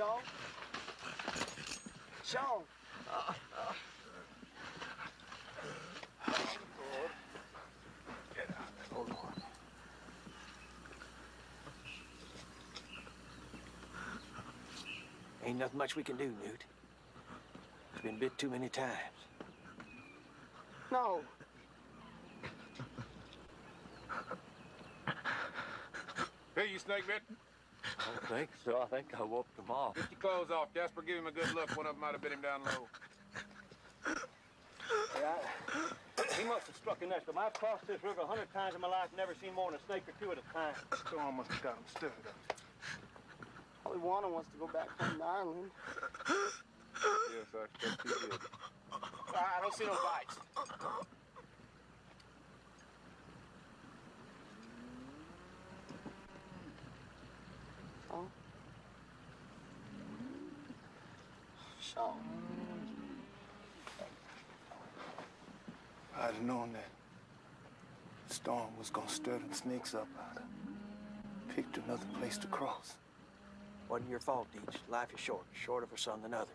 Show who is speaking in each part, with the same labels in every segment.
Speaker 1: Sean? Sean!
Speaker 2: Lord. Get out. Oh, Lord.
Speaker 3: Ain't nothing much we can do, Newt. It's been bit too many times.
Speaker 1: No.
Speaker 2: Hey, you snake bit?
Speaker 3: I don't think so. I think I whooped them off.
Speaker 2: Get your clothes off, Jasper. Give him a good look. One of them might have bit him down low.
Speaker 3: Yeah, he must have struck a nest. I've crossed this river 100 times in my life, never seen more than a snake or two at a time.
Speaker 2: Storm must have got him stirred up.
Speaker 1: Probably one wants to go back home to Ireland.
Speaker 2: Yes, I expect he did.
Speaker 3: I don't see no bites.
Speaker 1: Oh. Sean.
Speaker 4: I'd have known that storm was gonna stir them snakes up. I'd have picked another place to cross.
Speaker 3: Wasn't your fault, Deej. Life is short, shorter for some than others.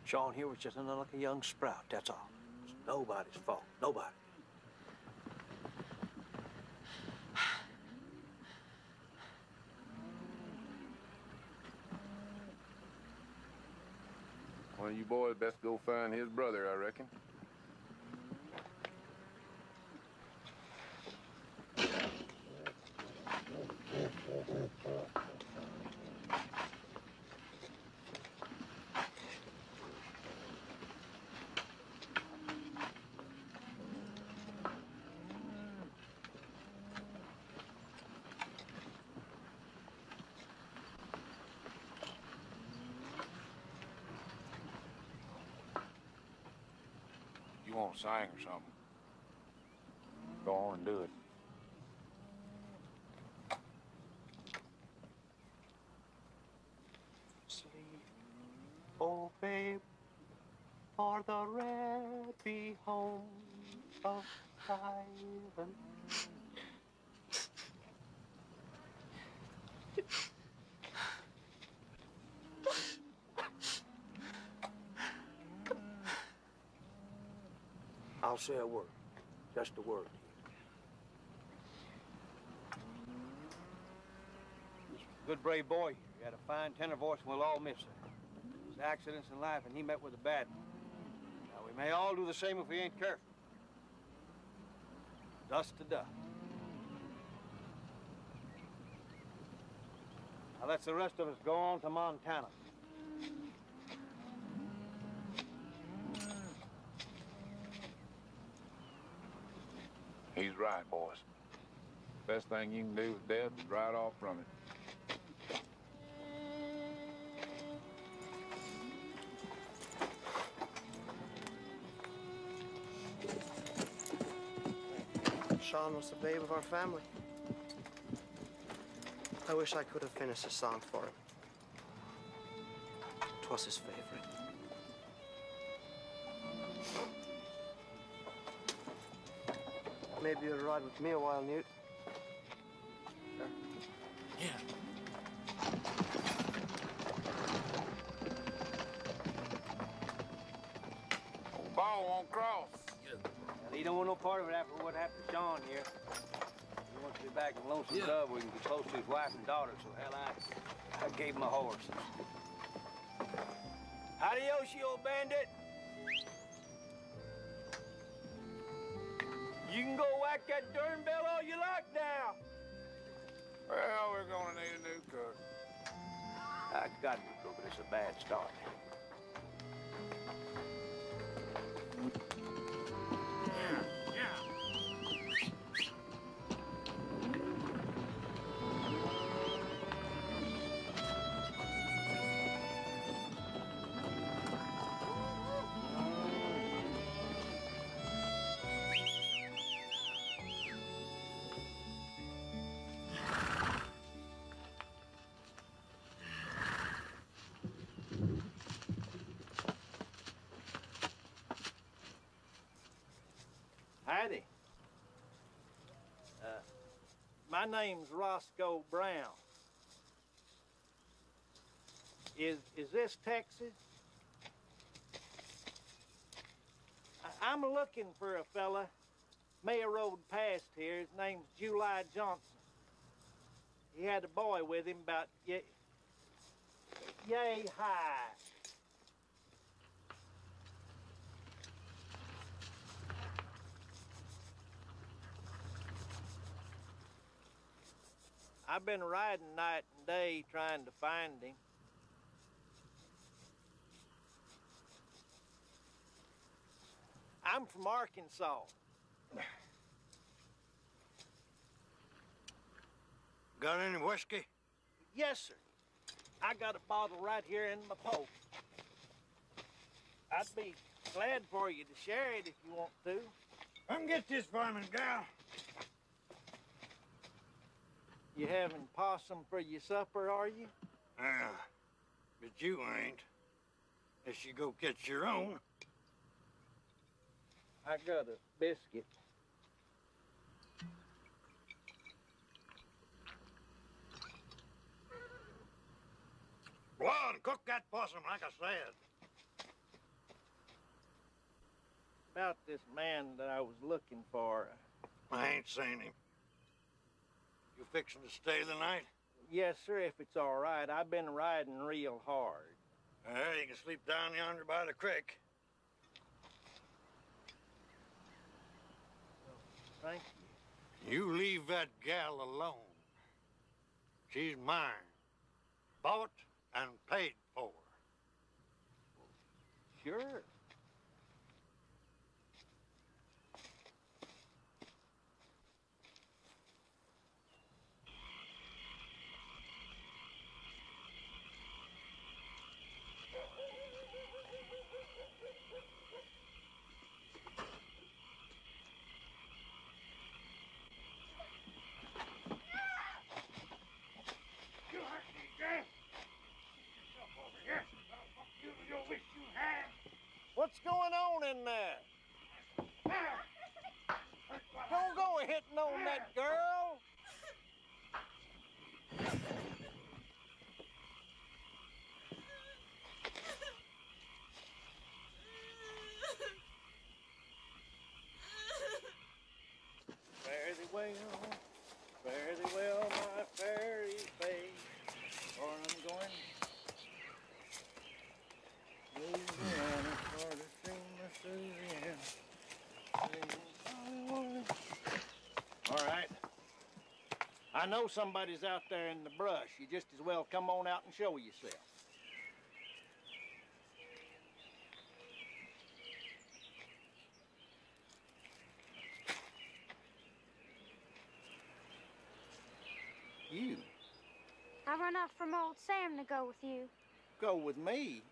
Speaker 3: Sean here was just an unlucky young sprout, that's all. It's nobody's fault, nobody.
Speaker 2: One of you boys best go find his brother, I reckon. You want to sing or something? Go on and do it.
Speaker 3: Sleep, oh babe, for the happy home of heaven. I'll say a word, just a word. Good, brave boy. He had a fine tenor voice, and we'll all miss him. There's accidents in life, and he met with a bad one. Now, we may all do the same if we ain't careful. Dust to dust. Now, let's the rest of us go on to Montana.
Speaker 2: He's right, boys. Best thing you can do with death is ride off from it.
Speaker 1: Sean was the babe of our family. I wish I could have finished a song for him. 'Twas his favorite. Maybe you'll ride with me a while, Newt. Sure.
Speaker 3: Yeah.
Speaker 2: Old ball won't cross.
Speaker 3: Well, he don't want no part of it after what happened to Sean here. He wants to be back in Lonesome Dove where he can be close to his wife and daughter, so hell, I gave him a horse. Adios, you old bandit. You can go whack that darn bell all you like now.
Speaker 2: Well, we're gonna need a new cook.
Speaker 3: I got to go, but it's a bad start. Howdy. My name's Roscoe Brown.
Speaker 5: Is this Texas? I'm looking for a fella. Mayor rode past here. His name's July Johnson. He had a boy with him about yay high. I've been riding night and day trying to find him. I'm from Arkansas.
Speaker 6: Got any whiskey?
Speaker 5: Yes, sir. I got a bottle right here in my poke. I'd be glad for you to share it if you want to.
Speaker 6: Come get this farming gal.
Speaker 5: You having possum for your supper, are you?
Speaker 6: Yeah, but you ain't. Unless you go get your own.
Speaker 5: I got a biscuit.
Speaker 6: Go on, cook that possum like I said.
Speaker 5: About this man that I was looking for.
Speaker 6: I ain't seen him. You fixing to stay the night?
Speaker 5: Yes, sir, if it's all right. I've been riding real hard.
Speaker 6: You can sleep down yonder by the creek.
Speaker 5: Thank you.
Speaker 6: You leave that gal alone. She's mine. Bought and paid for.
Speaker 5: Sure. What's going on in there? Don't go hitting on that girl. Fare thee well, my fairy face, for I'm going Louisiana, for the stream of Louisiana. All right. I know somebody's out there in the brush. You just as well come on out and show yourself. You?
Speaker 7: I run off from old Sam to go with you.
Speaker 5: Go with me?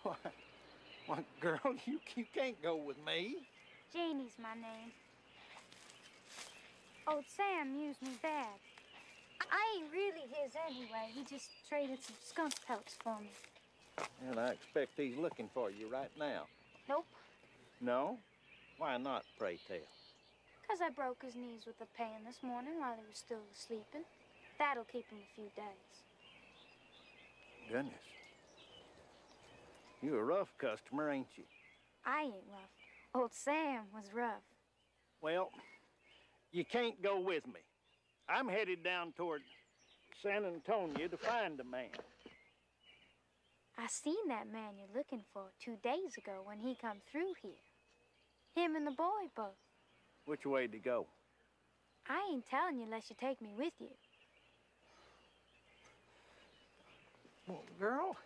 Speaker 5: Why, girl, you can't go with me.
Speaker 7: Janie's my name. Old Sam used me bad. I ain't really his anyway. He just traded some skunk pelts for me.
Speaker 5: And I expect he's looking for you right now.
Speaker 7: Nope.
Speaker 5: No? Why not, pray tell?
Speaker 7: 'Cause I broke his knees with a pan this morning while he was still sleeping. That'll keep him a few days.
Speaker 5: Goodness. You a rough customer, ain't you?
Speaker 7: I ain't rough. Old Sam was rough.
Speaker 5: Well, you can't go with me. I'm headed down toward San Antonio to find a man.
Speaker 7: I seen that man you're looking for 2 days ago when he come through here. Him and the boy both.
Speaker 5: Which way to go?
Speaker 7: I ain't telling you unless you take me with you.
Speaker 5: Well, girl,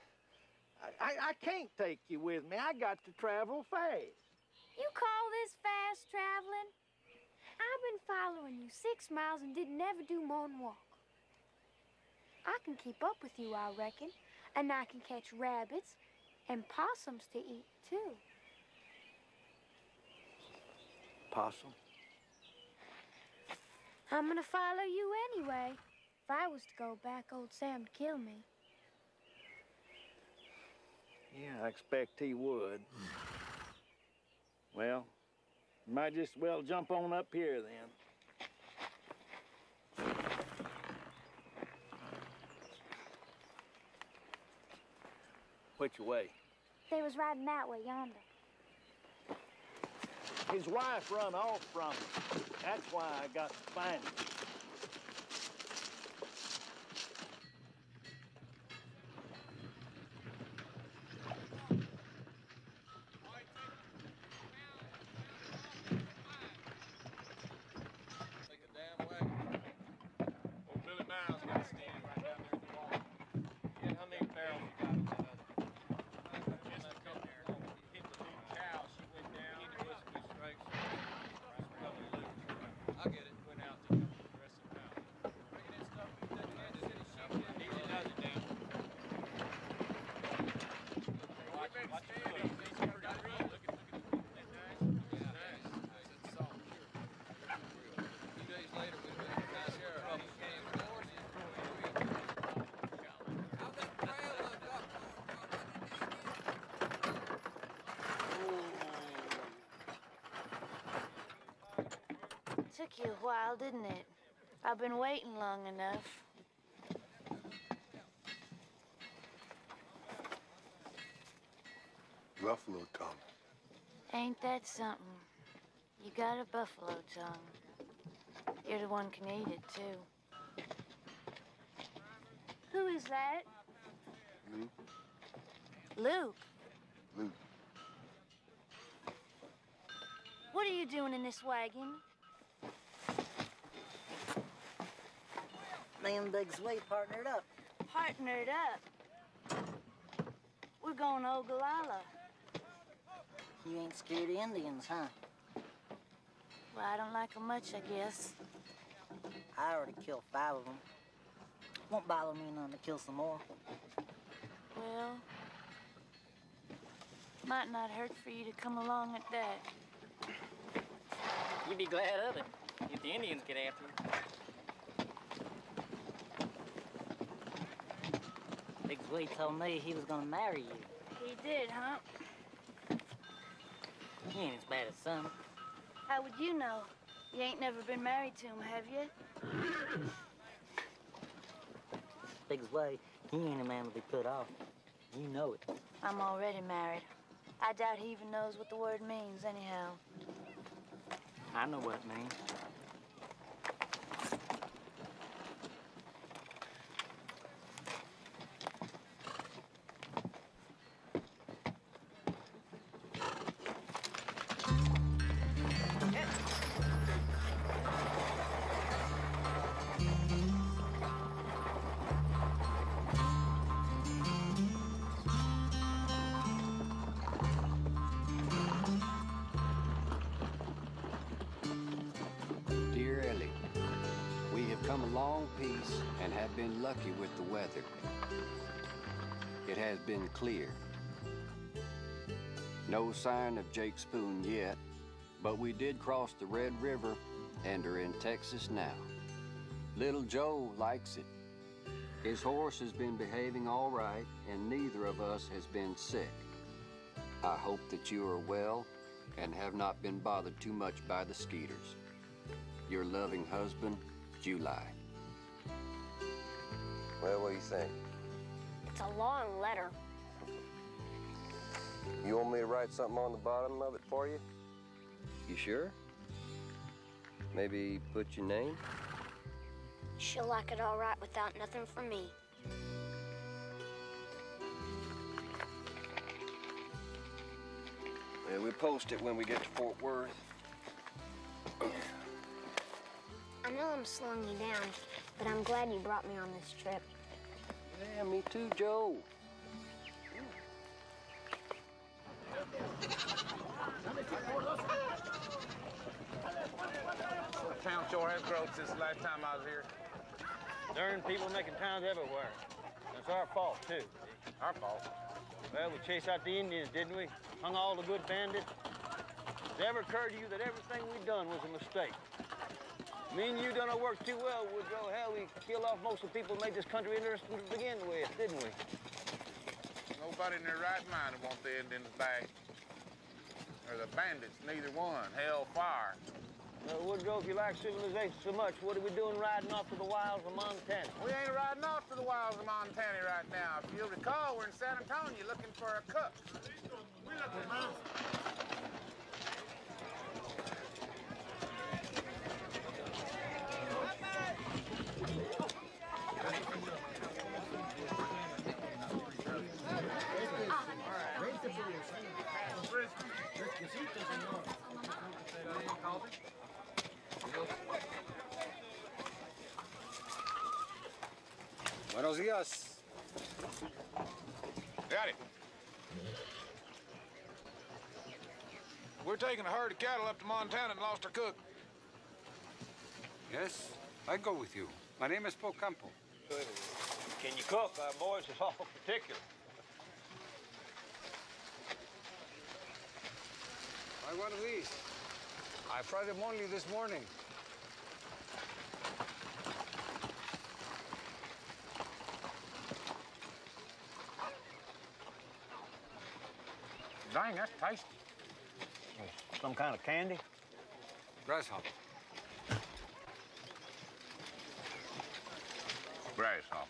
Speaker 5: I can't take you with me. I got to travel fast.
Speaker 7: You call this fast traveling? I've been following you 6 miles and didn't ever do more than walk. I can keep up with you, I reckon, and I can catch rabbits and possums to eat, too.
Speaker 5: Possum?
Speaker 7: I'm gonna follow you anyway. If I was to go back, old Sam'd kill me.
Speaker 5: Yeah, I expect he would. Well, you might just well jump on up here then.
Speaker 3: Which way?
Speaker 7: They was riding that way yonder.
Speaker 5: His wife run off from him. That's why I got to find him.
Speaker 8: Took you a while, didn't it? I've been waiting long enough.
Speaker 4: Buffalo tongue.
Speaker 8: Ain't that something? You got a buffalo tongue. You're the one can eat it, too.
Speaker 7: Who is that?
Speaker 4: Luke.
Speaker 8: Luke,
Speaker 4: Luke.
Speaker 8: what are you doing in this wagon?
Speaker 9: Me and Big Sweet partnered up.
Speaker 8: Partnered up. We're going to Ogallala.
Speaker 9: You ain't scared of Indians, huh?
Speaker 8: Well, I don't like them much, I guess.
Speaker 9: I already killed 5 of them. Won't bother me none to kill some more.
Speaker 8: Well, might not hurt for you to come along at that.
Speaker 3: You'd be glad of it if the Indians get after you.
Speaker 9: Big Sweet told me he was gonna marry you.
Speaker 8: He did, huh?
Speaker 9: He ain't as bad as some.
Speaker 8: How would you know? You ain't never been married to him, have you?
Speaker 9: Big Sweet, he ain't a man to be put off. You know it.
Speaker 8: I'm already married. I doubt he even knows what the word means, anyhow.
Speaker 9: I know what it means.
Speaker 10: Dear Ellie, we have come a long piece and have been lucky with the weather. It has been clear. No sign of Jake Spoon yet, but we did cross the Red River and are in Texas now. Little Joe likes it. His horse has been behaving all right, and neither of us has been sick. I hope that you are well and have not been bothered too much by the skeeters. Your loving husband, July.
Speaker 11: Well, what do you think?
Speaker 7: It's a long letter.
Speaker 11: You want me to write something on the bottom of it for you? You sure? Maybe put your name?
Speaker 7: She'll like it all right without nothing from me.
Speaker 11: Yeah, we'll post it when we get to Fort Worth.
Speaker 7: I know I'm slowing you down, but I'm glad you brought me on this trip.
Speaker 11: Yeah, me too, Joe.
Speaker 2: The town sure has grown since the last time I was here.
Speaker 3: Darn people making towns everywhere. It's our fault, too.
Speaker 2: Our fault.
Speaker 3: Well, we chased out the Indians, didn't we? Hung all the good bandits. Has it ever occurred to you that everything we done was a mistake? Me and you done our work too well, Woodrow. Hell, we killed off most of the people who made this country interesting to begin with, didn't we?
Speaker 2: Nobody in their right mind would want the Indians back. Or the bandits, neither one. Hell, fire.
Speaker 3: Woodrow, if you like civilization so much, what are we doing riding off to the wilds of Montana?
Speaker 2: We ain't riding off to the wilds of Montana right now. If you'll recall, we're in San Antonio looking for a cook.
Speaker 6: We looking, man.
Speaker 11: Buenos días.
Speaker 2: Got it. We're taking a herd of cattle up to Montana and lost our cook.
Speaker 12: Yes, I go with you. My name is Pocampo.
Speaker 3: Can you cook? Our boys is awful particular.
Speaker 12: I want these. I fried them only this morning.
Speaker 2: Dang, that's tasty.
Speaker 3: Some kind of candy?
Speaker 12: Grasshopper.
Speaker 2: Grasshopper.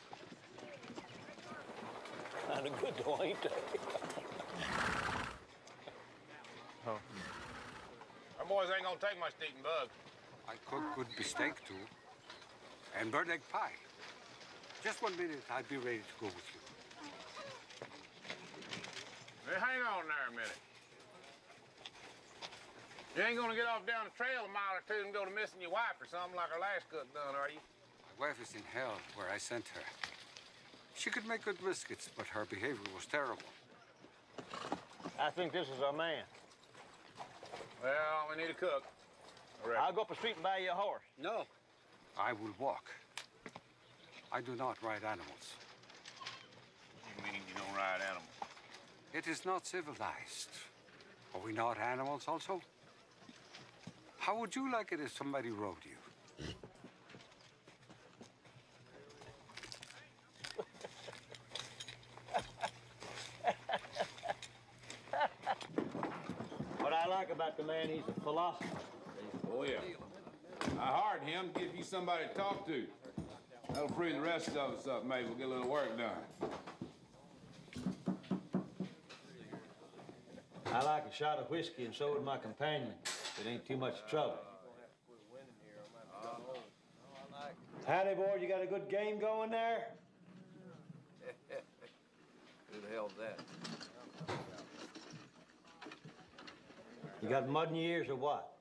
Speaker 3: Kind of good, though, ain't they?
Speaker 2: Our boys ain't gonna take much to eating bugs.
Speaker 12: I cook good beefsteak, too. And bird egg pie. Just 1 minute, I'll be ready to go with you.
Speaker 2: Hey, hang on there a minute. You ain't gonna get off down the trail a mile or two and go to missing your wife or something like our last cook done, are you?
Speaker 12: My wife is in hell where I sent her. She could make good biscuits, but her behavior was terrible.
Speaker 3: I think this is our man.
Speaker 2: Well, we need a cook.
Speaker 3: I'll go up the street and buy you a horse.
Speaker 12: No. I will walk. I do not ride animals.
Speaker 2: You mean you don't ride animals?
Speaker 12: It is not civilized. Are we not animals also? How would you like it if somebody rode you?
Speaker 3: What I like about the man, he's a philosopher.
Speaker 2: Oh, yeah. I hired him to give you somebody to talk to. That'll free the rest of us up. Maybe we'll get a little work done.
Speaker 3: I like a shot of whiskey, and so would my companion. It ain't too much trouble. Howdy, boy. You got a good game going there?
Speaker 11: Who the hell's that?
Speaker 3: You got mud in your ears or what?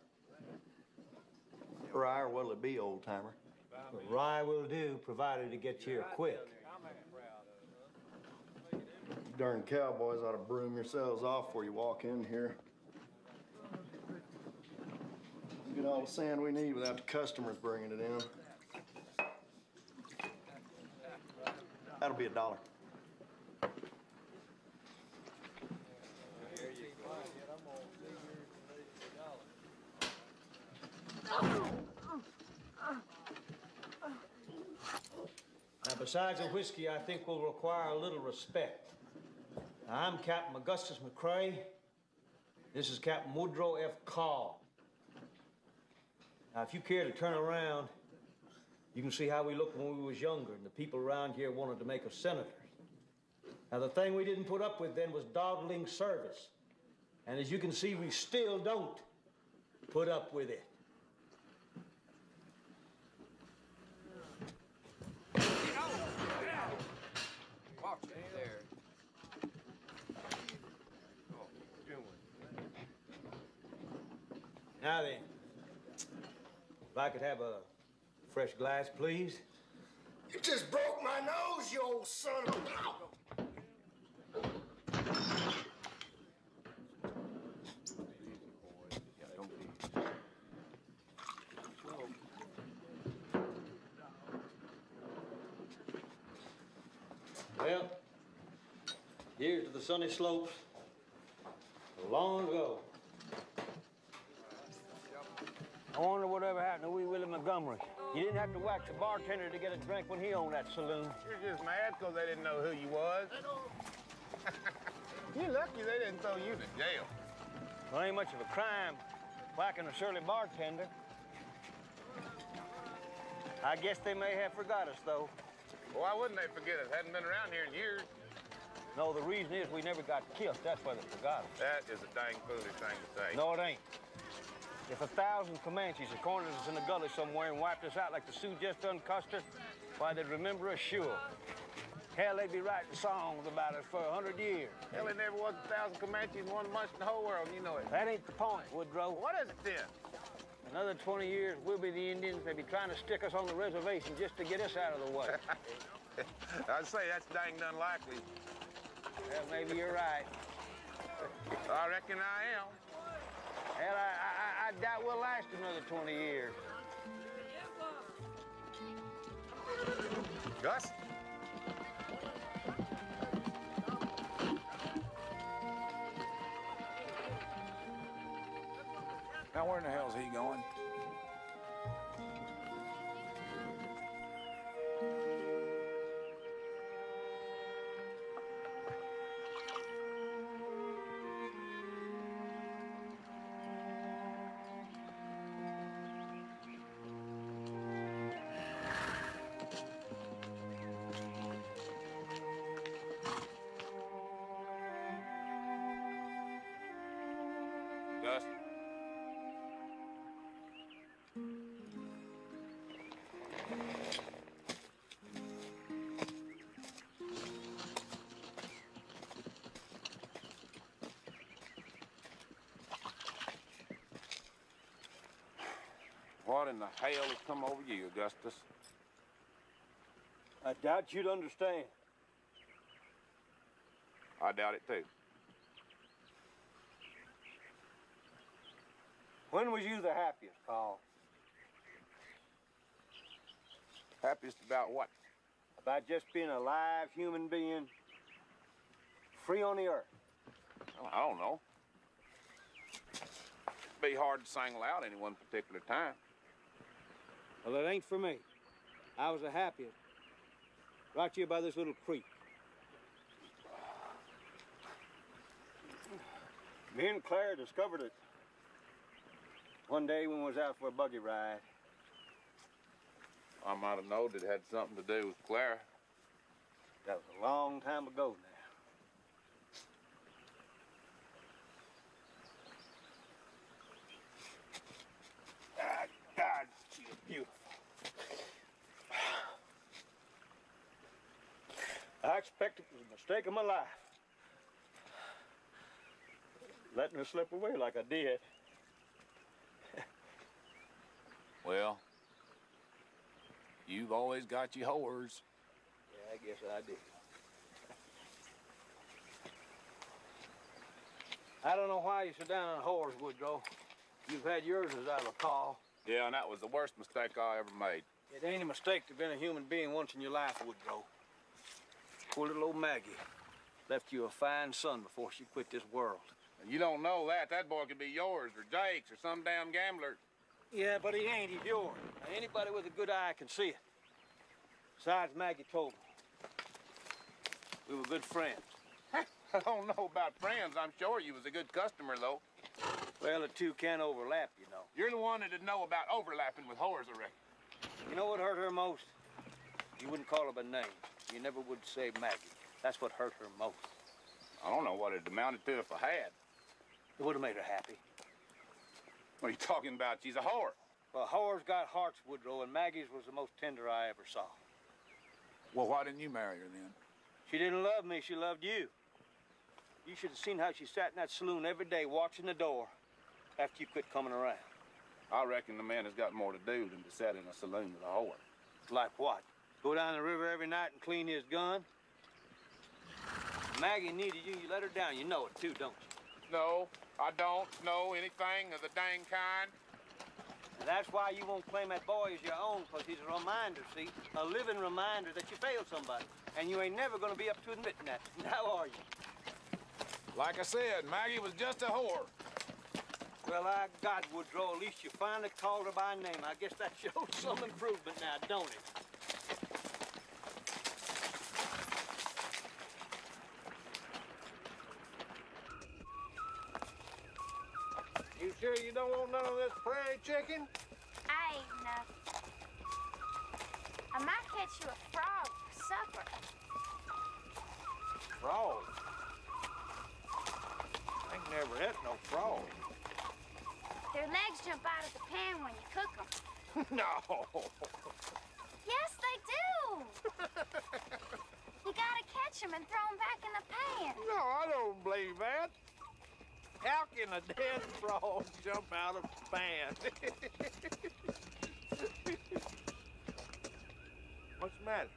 Speaker 1: Rye, or what'll it be, old timer?
Speaker 3: Rye will do, provided it gets here quick.
Speaker 1: You darn cowboys ought to broom yourselves off before you walk in here. Get all the sand we need without the customers bringing it in. That'll be $1.
Speaker 3: Now, besides the whiskey, I think we'll require a little respect. Now, I'm Captain Augustus McCrae. This is Captain Woodrow F. Call. Now, if you care to turn around, you can see how we looked when we was younger, and the people around here wanted to make us senators. Now, the thing we didn't put up with then was dawdling service. And as you can see, we still don't put up with it.
Speaker 11: Watch it there.
Speaker 3: Now then, if I could have a fresh glass, please.
Speaker 6: You just broke my nose, you old son of a...
Speaker 3: Well, here's to the sunny slopes long ago. I wonder whatever happened to wee Willie Montgomery. You didn't have to wax a bartender to get a drink when he owned that saloon.
Speaker 2: You're just mad because they didn't know who you was. You're lucky they didn't throw you to jail.
Speaker 3: Well, ain't much of a crime whacking a surly bartender. I guess they may have forgot us, though.
Speaker 2: Well, why wouldn't they forget us? Hadn't been around here in years.
Speaker 3: No, the reason is we never got killed. That's why they forgot us.
Speaker 2: That is a dang foolish thing to say.
Speaker 3: No, it ain't. If 1,000 Comanches had cornered us in a gully somewhere and wiped us out like the Sioux just done Custer, why, they'd remember us sure. Hell, they'd be writing songs about us for 100 years.
Speaker 2: Hell, there never was 1,000 Comanches in one bunch in the whole world, you know it.
Speaker 3: That ain't the point, Woodrow.
Speaker 2: What is it then?
Speaker 3: Another 20 years, we'll be the Indians. They'll be trying to stick us on the reservation just to get us out of the way.
Speaker 2: I'd say that's dang unlikely.
Speaker 3: Well, maybe you're right.
Speaker 2: I reckon I am.
Speaker 3: Hell, I doubt we'll last another 20 years.
Speaker 2: Gus?
Speaker 13: Now, where in the hell's he going?
Speaker 2: Gus? What in the hell has come over you, Augustus?
Speaker 3: I doubt you'd understand.
Speaker 2: I doubt it, too.
Speaker 3: When was you the happiest, Paul?
Speaker 2: Happiest about what?
Speaker 3: About just being a live human being, free on the earth.
Speaker 2: Well, I don't know. It'd be hard to single out any one particular time.
Speaker 3: Well, it ain't for me. I was the happiest right here by this little creek. Me and Claire discovered it one day when we was out for a buggy ride.
Speaker 2: I might have known it had something to do with Clara.
Speaker 3: That was a long time ago now. God, she is beautiful. I expect it was a mistake of my life. Letting her slip away like I did.
Speaker 13: Well, you've always got your whores.
Speaker 3: Yeah, I guess I did. I don't know why you sit down on a horse, Woodrow. You've had yours, as I recall.
Speaker 2: Yeah, and that was the worst mistake I ever made.
Speaker 3: It ain't a mistake to have been a human being once in your life, Woodrow. Poor little old Maggie left you a fine son before she quit this world.
Speaker 2: You don't know that. That boy could be yours or Jake's or some damn gambler.
Speaker 3: Yeah, but he ain't. He's yours. Now, anybody with a good eye can see it. Besides, Maggie told me. We were good friends.
Speaker 2: I don't know about friends. I'm sure you was a good customer, though.
Speaker 3: Well, the two can't overlap, you know.
Speaker 2: You're the one that'd know about overlapping with whores, I reckon.
Speaker 3: You know what hurt her most? You wouldn't call her by name. You never would say Maggie. That's what hurt her most.
Speaker 2: I don't know what it amounted to if I had.
Speaker 3: It would have made her happy.
Speaker 2: What are you talking about? She's a whore.
Speaker 3: Well, whores got hearts, Woodrow, and Maggie's was the most tender I ever saw.
Speaker 13: Well, why didn't you marry her then?
Speaker 3: She didn't love me, she loved you. You should have seen how she sat in that saloon every day watching the door after you quit coming around.
Speaker 2: I reckon the man has got more to do than to sit in a saloon with a whore.
Speaker 3: Like what? Go down the river every night and clean his gun? Maggie needed you, you let her down. You know it too, don't you?
Speaker 2: No, I don't know anything of the dang kind.
Speaker 3: And that's why you won't claim that boy as your own, because he's a reminder, see? A living reminder that you failed somebody. And you ain't never gonna be up to admitting that. Now are you?
Speaker 2: Like I said, Maggie was just a whore.
Speaker 3: Well, I got Woodrow. At least you finally called her by name. I guess that shows some improvement now, don't it?
Speaker 5: You sure you don't want none of this prairie chicken?
Speaker 7: I ain't nothing. get you a frog for supper.
Speaker 5: Frog? I ain't never had no frog.
Speaker 7: Their legs jump out of the pan when you cook them.
Speaker 5: No.
Speaker 7: Yes, they do. You gotta catch them and throw them back in the pan.
Speaker 5: No, I don't believe that. How can a dead frog jump out of the pan? What's the matter?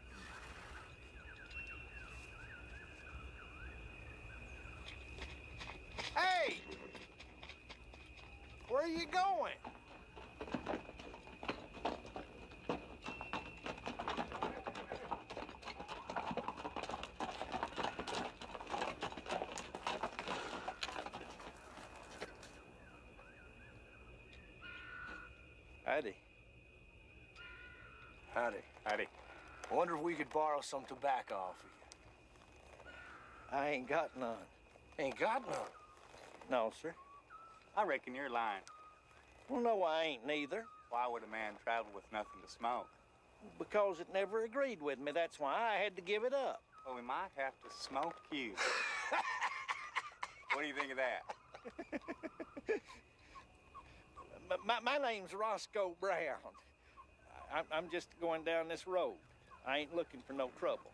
Speaker 5: Hey! Where are you going?
Speaker 4: Howdy. Howdy.
Speaker 14: Howdy.
Speaker 4: I wonder if we could borrow some tobacco off of you.
Speaker 5: I ain't got none.
Speaker 4: Ain't got none?
Speaker 5: No, sir.
Speaker 14: I reckon you're lying.
Speaker 5: Well, no, I ain't neither.
Speaker 14: Why would a man travel with nothing to smoke?
Speaker 5: Because it never agreed with me. That's why I had to give it up.
Speaker 14: Well, we might have to smoke you. What do you think of that?
Speaker 5: My name's Roscoe Brown. I'm just going down this road. I ain't looking for no trouble.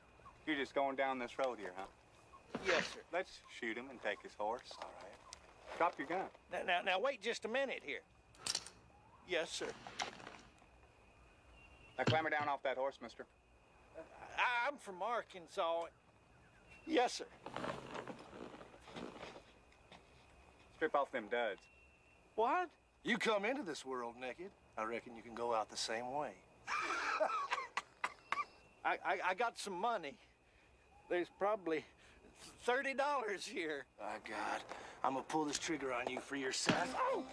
Speaker 14: You're just going down this road here, huh?
Speaker 5: Yes, sir.
Speaker 14: Let's shoot him and take his horse.
Speaker 4: All right.
Speaker 14: Drop your gun.
Speaker 5: Now, wait just a minute here. Yes, sir.
Speaker 14: Now, clamber down off that horse, mister.
Speaker 5: I'm from Arkansas. Yes, sir.
Speaker 14: Strip off them duds.
Speaker 5: What?
Speaker 4: You come into this world naked. I reckon you can go out the same way.
Speaker 5: I got some money. There's probably $30 here.
Speaker 4: My God, I'm gonna pull this trigger on you for your son.
Speaker 5: Oh!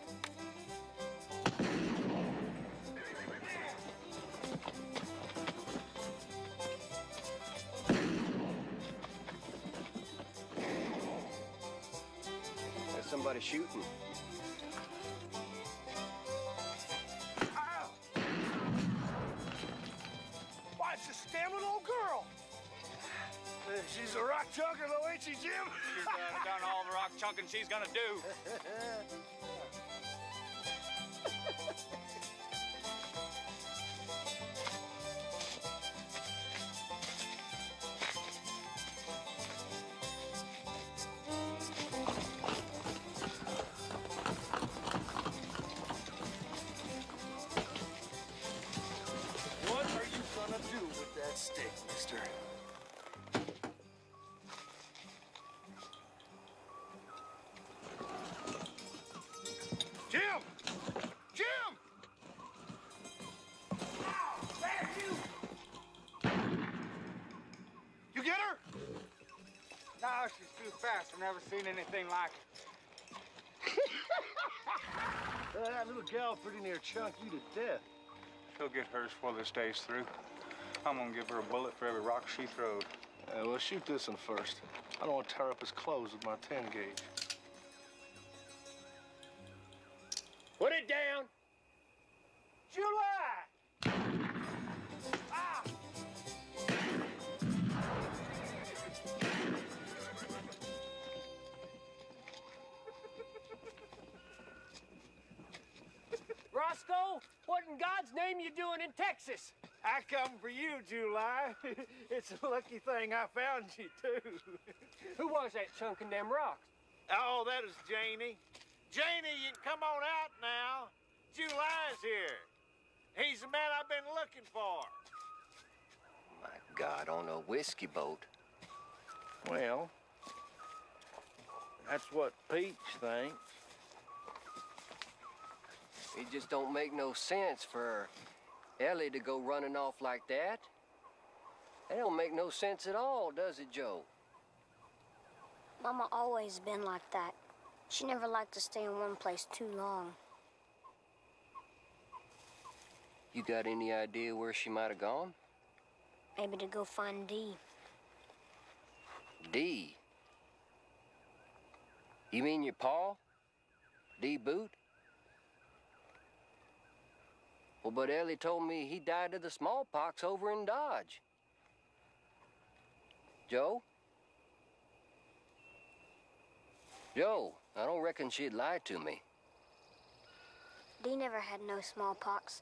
Speaker 10: There's somebody shooting.
Speaker 4: Why, it's this damn little old girl. She's a rock chunker, though, ain't she, Jim?
Speaker 14: She's done all the rock chunking she's gonna do.
Speaker 4: What are you gonna do with that stick, mister? Jim! Jim! Ow! There, you! You get her?
Speaker 14: No, she's too fast. I've never seen anything like it.
Speaker 4: That little gal pretty near chunked you to death.
Speaker 14: She'll get hers before this day's through. I'm gonna give her a bullet for every rock she throwed.
Speaker 4: Well, shoot this one first. I don't want to tear up his clothes with my 10 gauge.
Speaker 5: Put it down. July! Ah!
Speaker 15: Roscoe, what in God's name you doing in Texas?
Speaker 5: I come for you, July. It's a lucky thing I found you, too.
Speaker 15: Who was that chunking them rocks?
Speaker 5: Oh, that is Janie. Janie, you can come on out now. July's here. He's the man I've been looking for.
Speaker 10: My God, on a whiskey boat.
Speaker 5: Well, that's what Peach thinks.
Speaker 10: It just don't make no sense for Ellie to go running off like that. That don't make no sense at all, does it, Joe?
Speaker 7: Mama always been like that. She never liked to stay in one place too long.
Speaker 10: You got any idea where she might have gone?
Speaker 7: Maybe to go find Dee.
Speaker 10: Dee? You mean your pa? Dee Boot? Well, but Ellie told me he died of the smallpox over in Dodge. Joe? Joe, I don't reckon she'd lie to me.
Speaker 7: Dee never had no smallpox.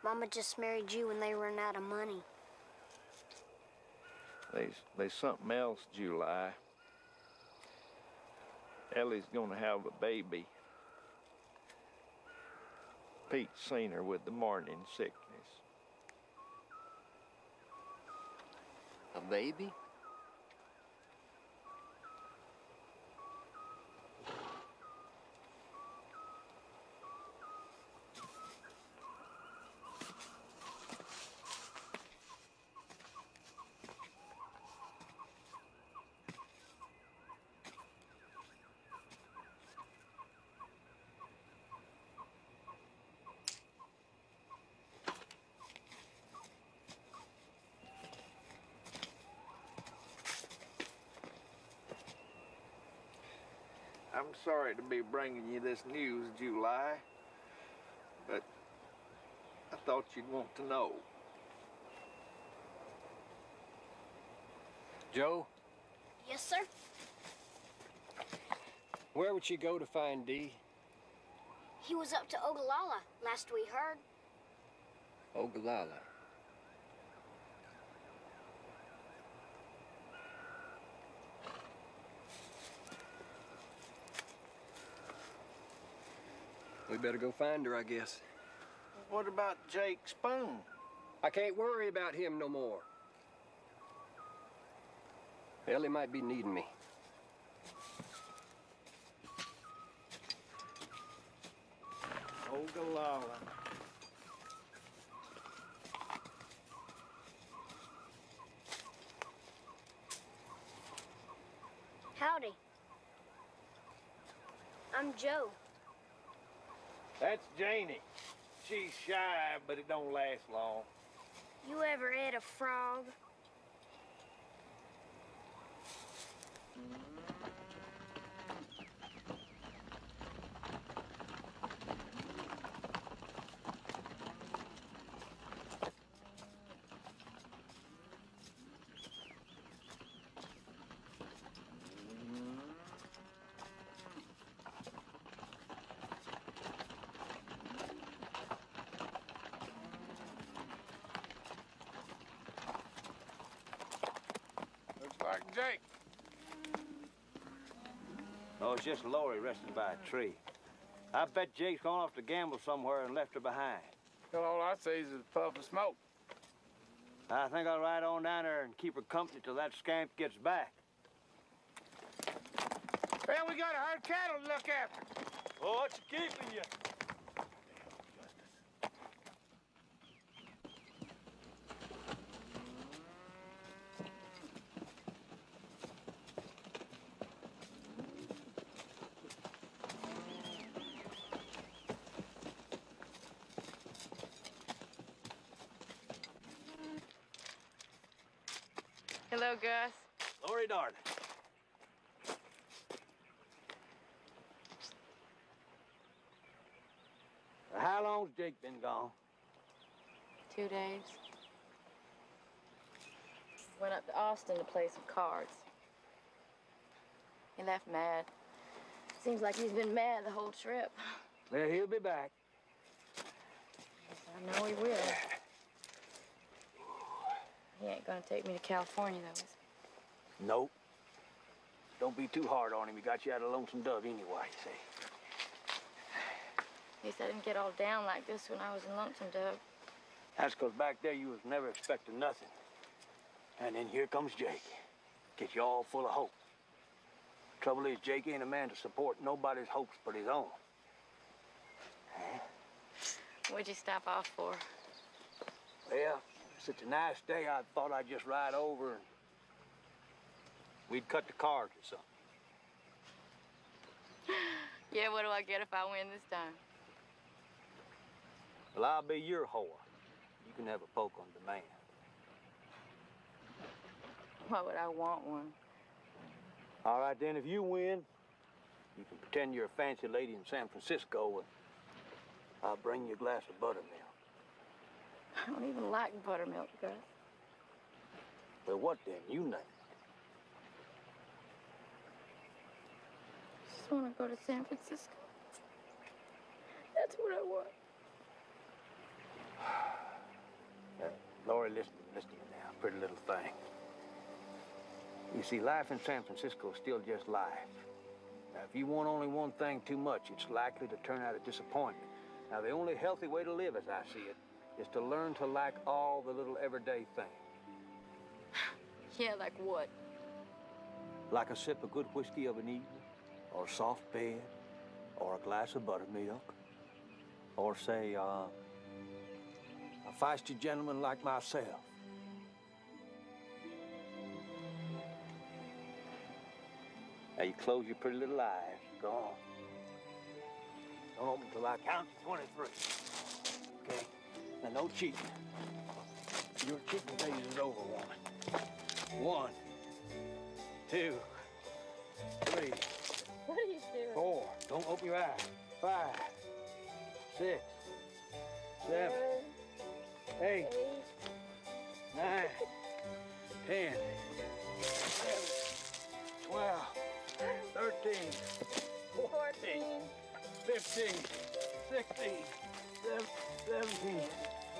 Speaker 7: Mama just married you when they run out of money.
Speaker 16: There's something else, July. Ellie's gonna have a baby. Pete's seen her with the morning sickness.
Speaker 10: A baby?
Speaker 16: I'm sorry to be bringing you this news, July, but I thought you'd want to know.
Speaker 10: Joe,
Speaker 7: Yes, sir?
Speaker 10: where would she go to find Dee?
Speaker 7: He was up to Ogallala, last we heard.
Speaker 10: Ogallala. We better go find her, I guess.
Speaker 16: What about Jake Spoon?
Speaker 10: I can't worry about him no more. Ellie might be needing me.
Speaker 16: Ogallala.
Speaker 7: Howdy. I'm Joe.
Speaker 5: That's Janie. She's shy, but it don't last long.
Speaker 7: You ever ate a frog?
Speaker 13: Looks like Jake.
Speaker 3: Oh, it's just Lori resting by a tree. I bet Jake's gone off to gamble somewhere and left her behind.
Speaker 13: Well, all I see is a puff of smoke.
Speaker 3: I think I'll ride on down there and keep her company till that scamp gets back.
Speaker 14: Well, we got a herd of cattle to look after.
Speaker 5: Oh, what's keeping you?
Speaker 8: Hello, Gus.
Speaker 3: Lori, darling. How long's Jake been gone?
Speaker 8: 2 days. Went up to Austin to play some cards. He left mad. Seems like he's been mad the whole trip.
Speaker 3: Well, he'll be back.
Speaker 8: I know he will. He ain't gonna take me to California, though, is he?
Speaker 3: Nope. Don't be too hard on him. He got you out of Lonesome Dove anyway, see.
Speaker 8: At least I didn't get all down like this when I was in Lonesome Dove.
Speaker 3: That's 'cause back there you was never expecting nothing. And then here comes Jake. Gets you all full of hope. Trouble is, Jake ain't a man to support nobody's hopes but his own.
Speaker 8: What'd you stop off for?
Speaker 3: Well, such a nice day, I thought I'd just ride over and we'd cut the cards or something.
Speaker 8: Yeah, what do I get if I win this time?
Speaker 3: Well, I'll be your whore. You can have a poke on demand.
Speaker 8: Why would I want one?
Speaker 3: All right, then, if you win, you can pretend you're a fancy lady in San Francisco and I'll bring you a glass of buttermilk.
Speaker 8: I don't even like buttermilk, Gus.
Speaker 3: Well, what then? You name it.
Speaker 8: Just want to go to San Francisco. That's what I want.
Speaker 3: Lori, listen to me now, pretty little thing. You see, life in San Francisco is still just life. Now, if you want only one thing too much, it's likely to turn out a disappointment. Now, the only healthy way to live, as I see it, is to learn to like all the little everyday things.
Speaker 8: Yeah, like what?
Speaker 3: Like a sip of good whiskey of an evening, or a soft bed, or a glass of buttermilk, or say, a feisty gentleman like myself. Now you close your pretty little eyes. Go on. Don't open till I count to 23. Okay? Now no cheating. Your cheating days is over, woman. 1, 2, 3.
Speaker 8: What are you doing?
Speaker 3: 4. Don't open your eyes. 5, 6, 7, 8, 9, 10, 11, 12, 13, 14, 15, 16, 17,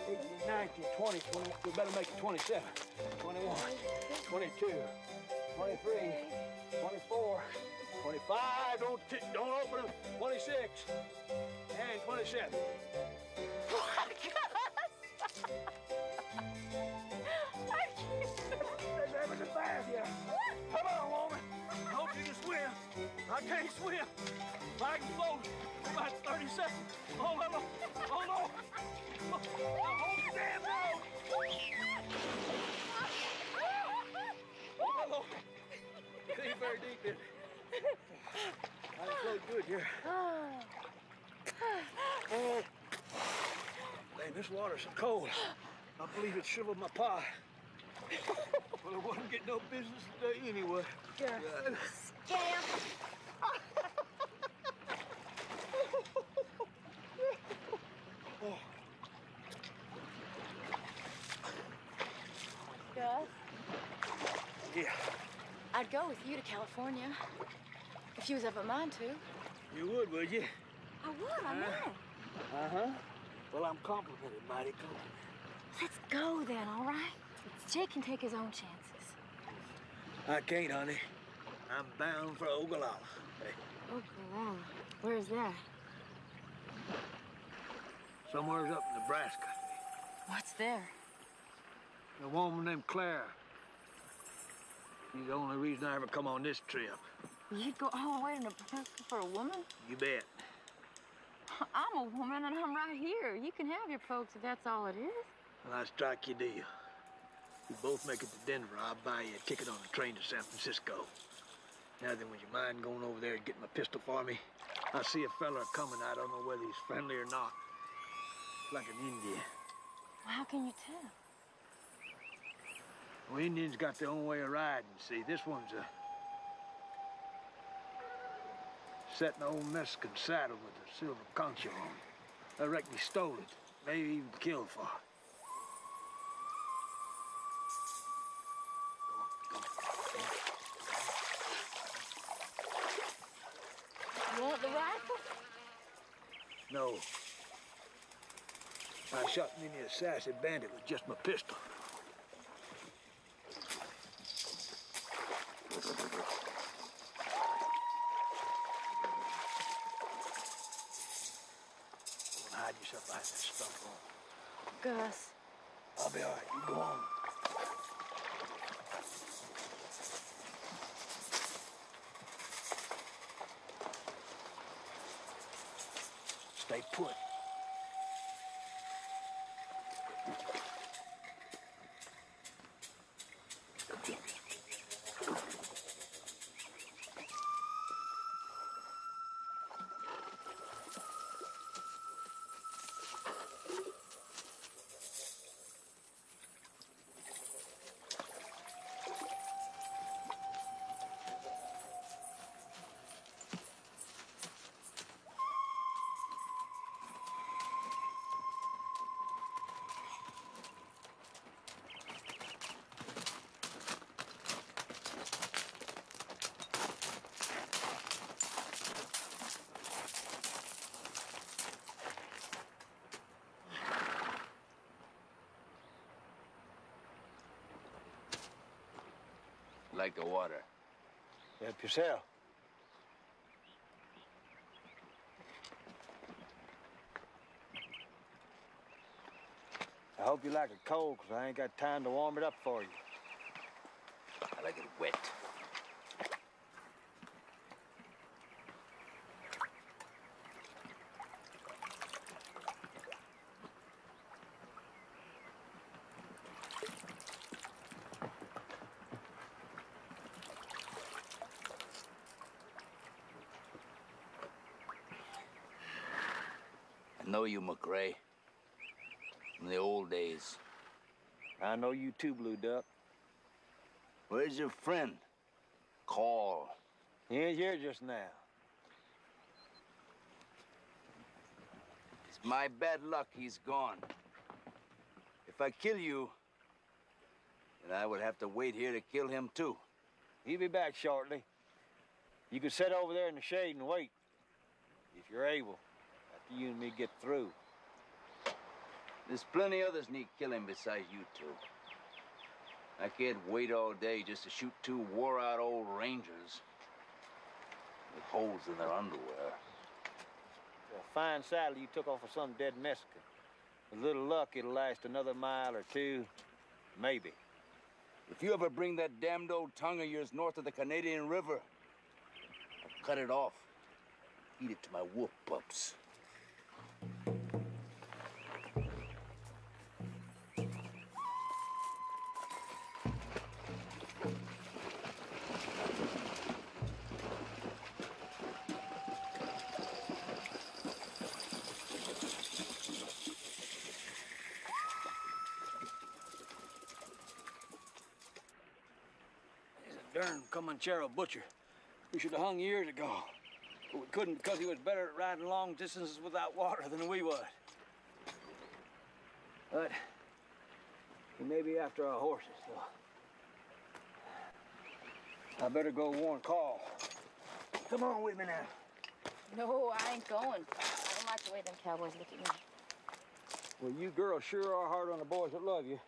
Speaker 3: 18, 19, 20, 20. We better make it 27, 21, 22, 23, 24, 25. Don't open them. 26 and 27. There's a bath here. Come on, woman. I hope you can swim. I can't swim. I can float for about 30 seconds. Hold on. Hold on. Hold the damn boat. Oh, Lord. It ain't very deep, is it? I can float good here. Man, this water's so cold. I believe it shivered my pie. Well, I wouldn't get no business today anyway.
Speaker 8: Yeah.
Speaker 3: Scamp.
Speaker 8: Gus?
Speaker 3: Yeah.
Speaker 8: I'd go with you to California. If you was ever mine to.
Speaker 3: You would you?
Speaker 8: I would, I know.
Speaker 3: Uh-huh. Well, I'm complimented, mighty cool.
Speaker 8: Let's go then, all right? Jake can take his own chances.
Speaker 3: I can't, honey. I'm bound for Ogallala. Hey.
Speaker 8: Oklahoma. Where's that?
Speaker 3: Somewhere's up in Nebraska.
Speaker 8: What's there?
Speaker 3: A woman named Claire. She's the only reason I ever come on this trip.
Speaker 8: You'd go all the way to Nebraska for a woman?
Speaker 3: You bet.
Speaker 8: I'm a woman and I'm right here. You can have your folks if that's all it is.
Speaker 3: Well, I strike your deal. We both make it to Denver. I'll buy you a ticket on the train to San Francisco. Now then, would you mind going over there and getting my pistol for me? I see a fella coming. I don't know whether he's friendly or not. Like an Indian.
Speaker 8: Well, how can you tell?
Speaker 3: Well, Indians got their own way of riding, see. This one's a set an old Mexican saddle with a silver concho on. I reckon he stole it. Maybe even killed for it.
Speaker 8: You want the rifle?
Speaker 3: No. I shot an Indian assassin bandit with just my pistol. Hide yourself behind that stuff on.
Speaker 8: Gus.
Speaker 3: I'll be all right. You go on. Stay put.
Speaker 17: like the water?
Speaker 3: Help yourself. I hope you like it cold, 'cause I ain't got time to warm it up for you.
Speaker 17: I like it wet. I know you, McRae. From the old days.
Speaker 3: I know you too, Blue Duck.
Speaker 17: Where's your friend? Call.
Speaker 3: He ain't here just now.
Speaker 17: It's my bad luck he's gone. If I kill you, then I would have to wait here to kill him too.
Speaker 3: He'll be back shortly. You can sit over there in the shade and wait, if you're able, after you and me get through.
Speaker 17: There's plenty others need killing besides you two. I can't wait all day just to shoot two wore-out old rangers with holes in their underwear.
Speaker 3: A fine saddle you took off of some dead Mexican. With little luck, it'll last another mile or two, maybe.
Speaker 17: If you ever bring that damned old tongue of yours north of the Canadian River, I'll cut it off. Feed it to my wolf pups.
Speaker 3: Darn Comanchero butcher. We should have hung years ago. But we couldn't because he was better at riding long distances without water than we was. But he may be after our horses, so I better go warn Carl. Come on with me now.
Speaker 8: No, I ain't going. I don't like the way them cowboys look at me.
Speaker 3: Well, you girls sure are hard on the boys that love you.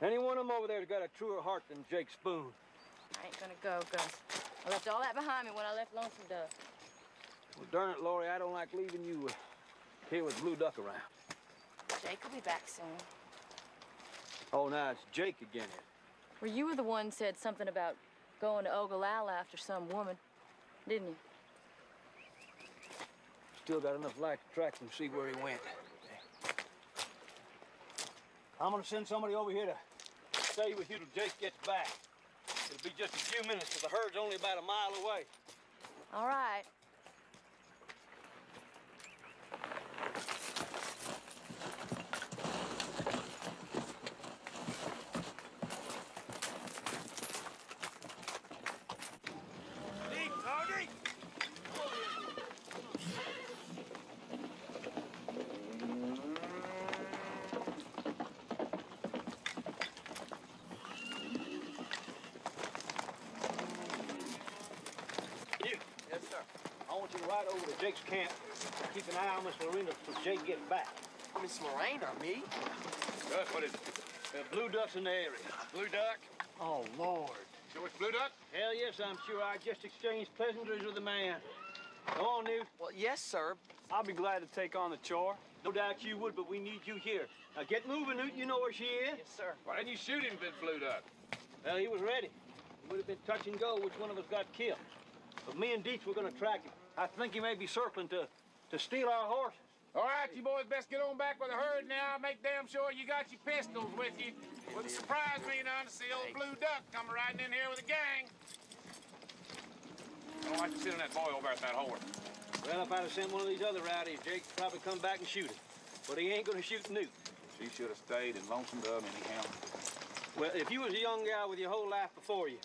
Speaker 3: Any one of them over there's got a truer heart than Jake Spoon.
Speaker 8: I ain't gonna go, Gus. I left all that behind me when I left Lonesome Dove.
Speaker 3: Well, darn it, Lori, I don't like leaving you here with Blue Duck around.
Speaker 8: Jake will be back soon.
Speaker 3: Oh, now it's Jake again.
Speaker 8: Well, you were the one who said something about going to Ogallala after some woman, didn't you?
Speaker 3: Still got enough light to track him and see where he went. I'm gonna send somebody over here to stay with you till Jake gets back. It'll be just a few minutes, because the herd's only about a mile away.
Speaker 8: All right.
Speaker 3: Right over to Jake's camp. Keep an eye on Miss Lorena till Jake gets back.
Speaker 15: Miss Lorena, me?
Speaker 2: Gus, what is it?
Speaker 3: Blue Duck's in the area.
Speaker 2: Blue Duck?
Speaker 3: Oh, Lord.
Speaker 2: Sure it's Blue Duck?
Speaker 3: Hell yes, I'm sure. I just exchanged pleasantries with the man. Come on, Newt.
Speaker 15: Well, yes, sir.
Speaker 18: I'll be glad to take on the chore.
Speaker 3: No doubt you would, but we need you here. Now get moving, Newt. You know where she is.
Speaker 15: Yes, sir.
Speaker 2: Why didn't you shoot him, Blue Duck?
Speaker 3: Well, he was ready. It would have been touch and go which one of us got killed. But me and Dietz were going to track him. I think he may be circling to steal our horses.
Speaker 2: All right, you boys best get on back with the herd now. Make damn sure you got your pistols with you. Wouldn't surprise me none to see old Blue Duck come riding in here with a gang. I don't like to sit on that boy over at that horse.
Speaker 3: Well, if I'd have sent one of these other rowdies, Jake'd probably come back and shoot him. But he ain't going to shoot Newt.
Speaker 2: She should have stayed in Lonesome Dove anyhow.
Speaker 3: Well, if you was a young gal with your whole life before you,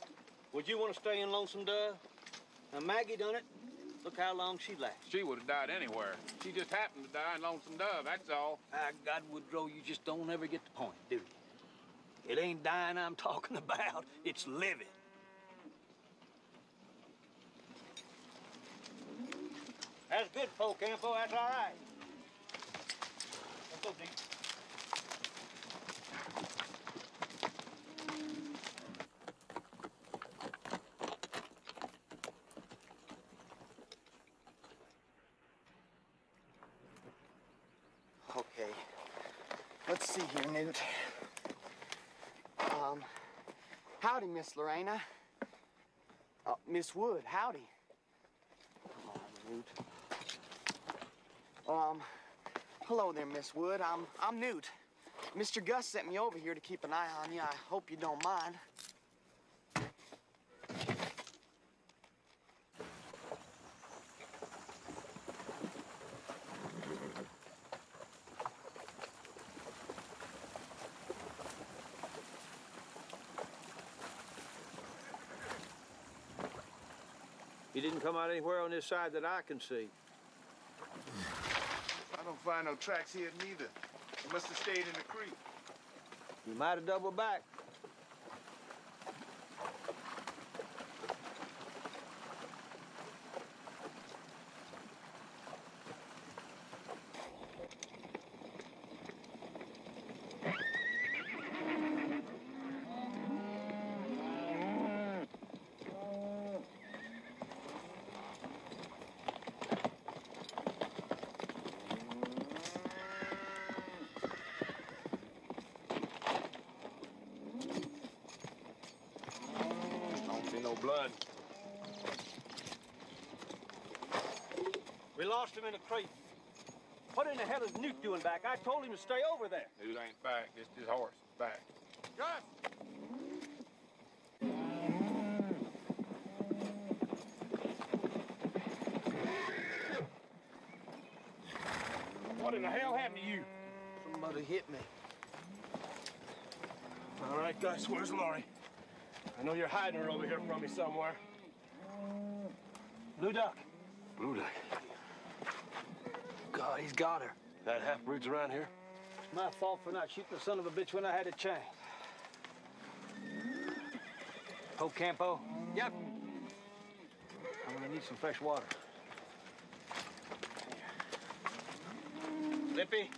Speaker 3: would you want to stay in Lonesome Dove? Now, Maggie done it. Look how long she lasted.
Speaker 2: She would have died anywhere. She just happened to die in Lonesome Dove, that's all.
Speaker 3: God, Woodrow, you just don't ever get the point, do you? It ain't dying I'm talking about. It's living. That's good, folk, Campo. That's all right. Let's go, Deep.
Speaker 19: Let's see here, Newt. Howdy, Miss Lorena. Miss Wood, howdy. Come on, Newt. Hello there, Miss Wood. I'm Newt. Mr. Gus sent me over here to keep an eye on you. I hope you don't mind.
Speaker 3: He didn't come out anywhere on this side that I can see.
Speaker 20: I don't find no tracks here neither. He must have stayed in the creek.
Speaker 3: He might have doubled back.
Speaker 2: No blood.
Speaker 18: We lost him in the creek. What in the hell is Newt doing back? I told him to stay over there.
Speaker 2: Newt ain't back. Just his horse is back. Gus! What in the hell happened to you?
Speaker 19: Somebody hit me.
Speaker 18: All right, Gus, where's Laurie? I know you're hiding her over here from me somewhere. Blue Duck.
Speaker 21: Blue Duck.
Speaker 18: God, he's got her.
Speaker 21: That half-breed's around here?
Speaker 18: It's my fault for not shooting the son of a bitch when I had a chance. Ho Campo? Yep. I'm gonna need some fresh water. Lippy,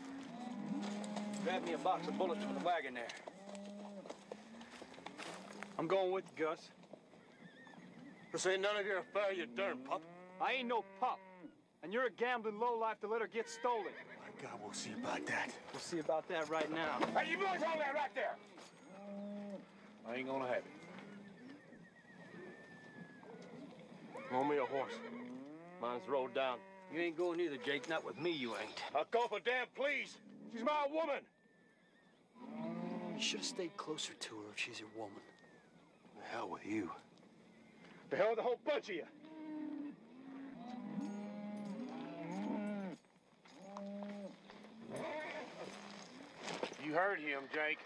Speaker 18: grab me a box of bullets from the wagon there. I'm going with you, Gus.
Speaker 21: This ain't none of your affair, you darn pup.
Speaker 18: I ain't no pup. And you're a gambling lowlife to let her get stolen.
Speaker 21: My God, we'll see about that.
Speaker 18: We'll see about that right now.
Speaker 2: Hey, you boys hold that right there. I ain't gonna have it.
Speaker 21: Loan me a horse. Mine's rode down.
Speaker 18: You ain't going either, Jake. Not with me, you ain't.
Speaker 21: I'll call for damn please. She's my woman.
Speaker 18: You should have stayed closer to her if she's your woman.
Speaker 21: The hell with you.
Speaker 18: The hell with the whole bunch of you.
Speaker 2: You heard him, Jake.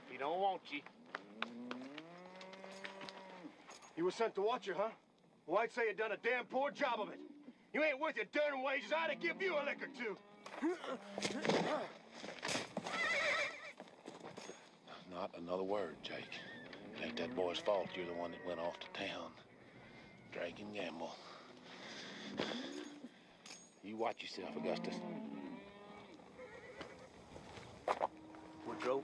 Speaker 2: He don't want you.
Speaker 21: You were sent to watch her, huh? Well, I'd say you done a damn poor job of it. You ain't worth your darn wages. I'd have give you a lick or two.
Speaker 22: Not another word, Jake. It ain't that boy's fault. You're the one that went off to town. Drink and gamble. You watch yourself, Augustus.
Speaker 18: Woodrow.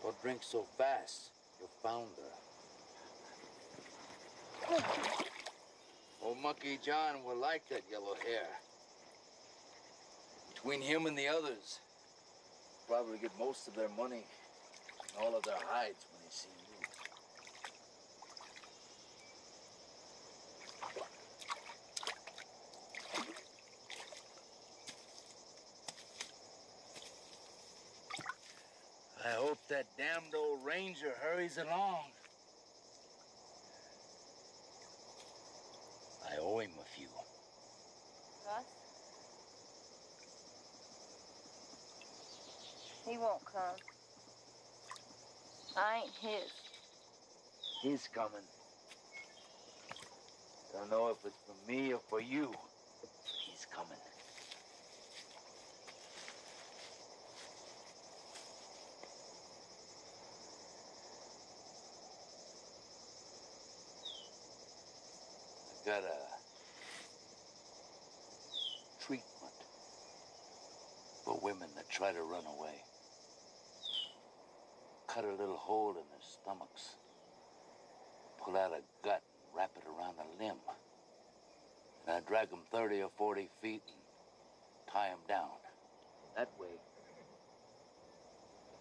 Speaker 17: What drinks so fast? You found her. Old Monkey John will like that yellow hair. Between him and the others, probably get most of their money and all of their hides when they see you. I hope that damned old ranger hurries along. I owe him a few.
Speaker 8: Russ? He won't come. I ain't his.
Speaker 17: He's coming. Don't know if it's for me or for you. He's coming. I got a treatment for women that try to run away. Cut a little hole in their stomachs, pull out a gut and wrap it around a limb. And I drag them 30 or 40 feet and tie them down. That way, you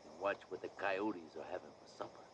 Speaker 17: can watch what the coyotes are having for supper.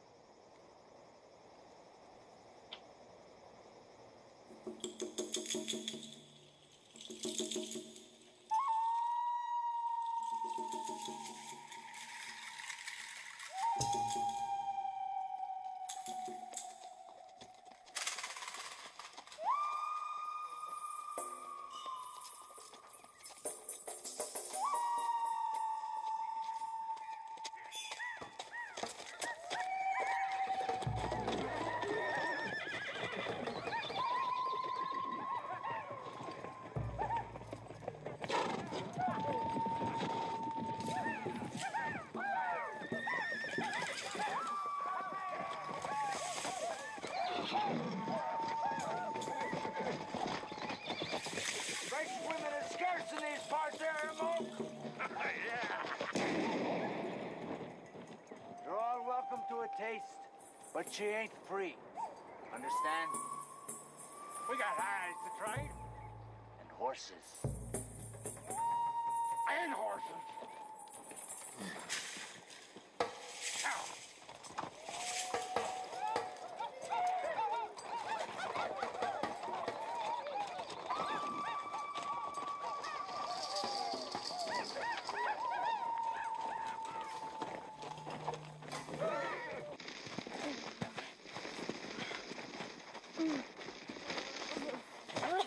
Speaker 14: Fresh women is scarce in these parts there, Moke. Yeah.
Speaker 17: You're all welcome to a taste, but she ain't free. Understand?
Speaker 14: We got hides to trade.
Speaker 17: And horses.
Speaker 14: And horses.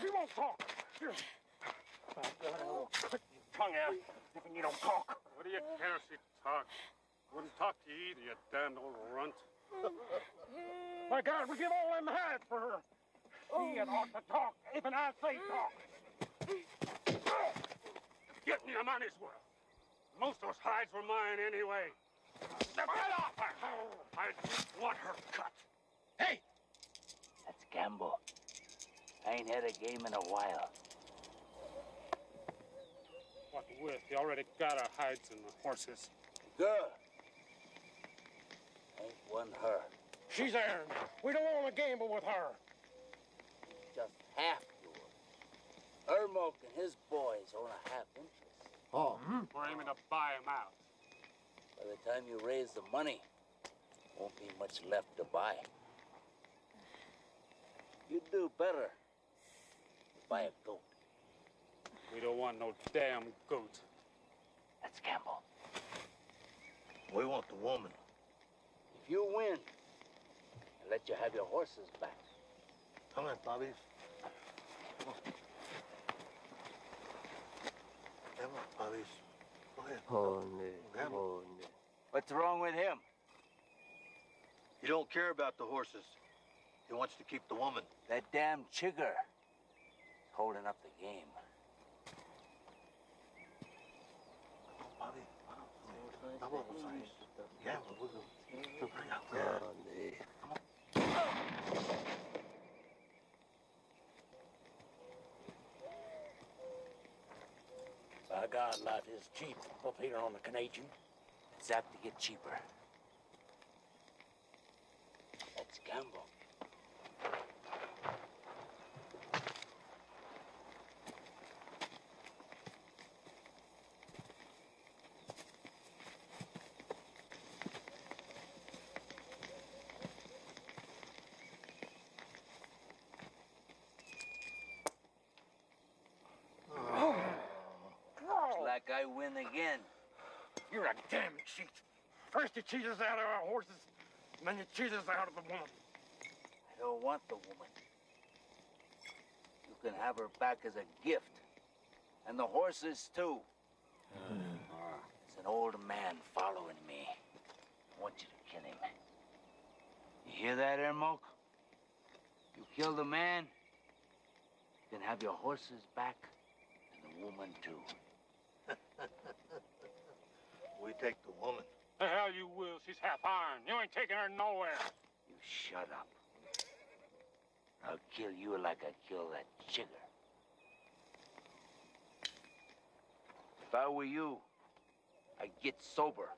Speaker 14: You won't talk. Here. Put your tongue out if you don't talk.
Speaker 2: What do you care if she talks? Wouldn't talk to you either, you damned old runt.
Speaker 14: My God, we give all them hides for her. She had ought to talk, even I say talk.
Speaker 2: Get me a money's worth. Most of those hides were mine anyway. Now get off her! I just want her cut.
Speaker 17: Hey! That's gamble. I ain't had a game in a while.
Speaker 2: What with? You already got our hides and the horses.
Speaker 17: Girl. Ain't won her.
Speaker 14: She's earned. We don't want to gamble with her.
Speaker 17: Just half yours. Ermok and his boys own a half interest.
Speaker 2: Oh. We're aiming to buy him out.
Speaker 17: By the time you raise the money, won't be much left to buy. You'd do better. Buy a goat.
Speaker 2: We don't want no damn goat.
Speaker 17: That's gamble.
Speaker 6: We want the woman.
Speaker 17: If you win, I'll let you have your horses back.
Speaker 6: Come on, Bobby. Come on. Come on, Bobby. Go ahead.
Speaker 11: Honey.
Speaker 17: What's wrong with him?
Speaker 6: He don't care about the horses. He wants to keep the woman.
Speaker 17: That damn chigger. Holding up the game.
Speaker 6: Bobby. Come on, Bobby. Yeah, we'll go. Bring up there.
Speaker 18: By God, life is cheap up here on the Canadian.
Speaker 17: It's apt to get cheaper. Let's gamble. I win again.
Speaker 14: You're a damn cheat. First you cheat us out of our horses, and then you cheat us out of the woman.
Speaker 17: I don't want the woman. You can have her back as a gift. And the horses, too. There's an old man following me. I want you to kill him. You hear that, Ermok? You kill the man, you can have your horses back, and the woman, too.
Speaker 6: We take the woman.
Speaker 14: The hell you will. She's half iron. You ain't taking her nowhere.
Speaker 17: You shut up. I'll kill you like I killed that chigger. If I were you, I'd get sober.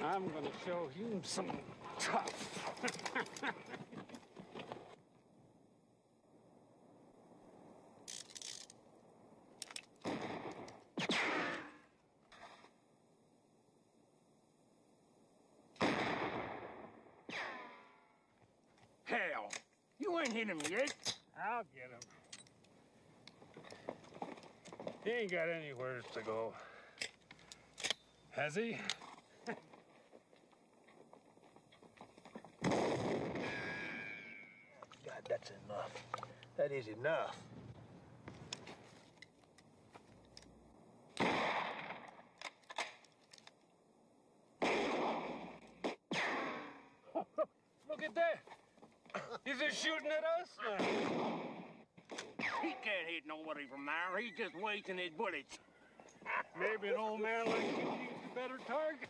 Speaker 14: I'm gonna show you some tough. Hell, you ain't hit him yet. I'll get him. He ain't got anywhere to go. Has he?
Speaker 6: God, that's enough. That is enough.
Speaker 14: Look at that. Is he shooting at us? He can't hit nobody from there. He's just wasting his bullets. Maybe an old man like you needs a better target.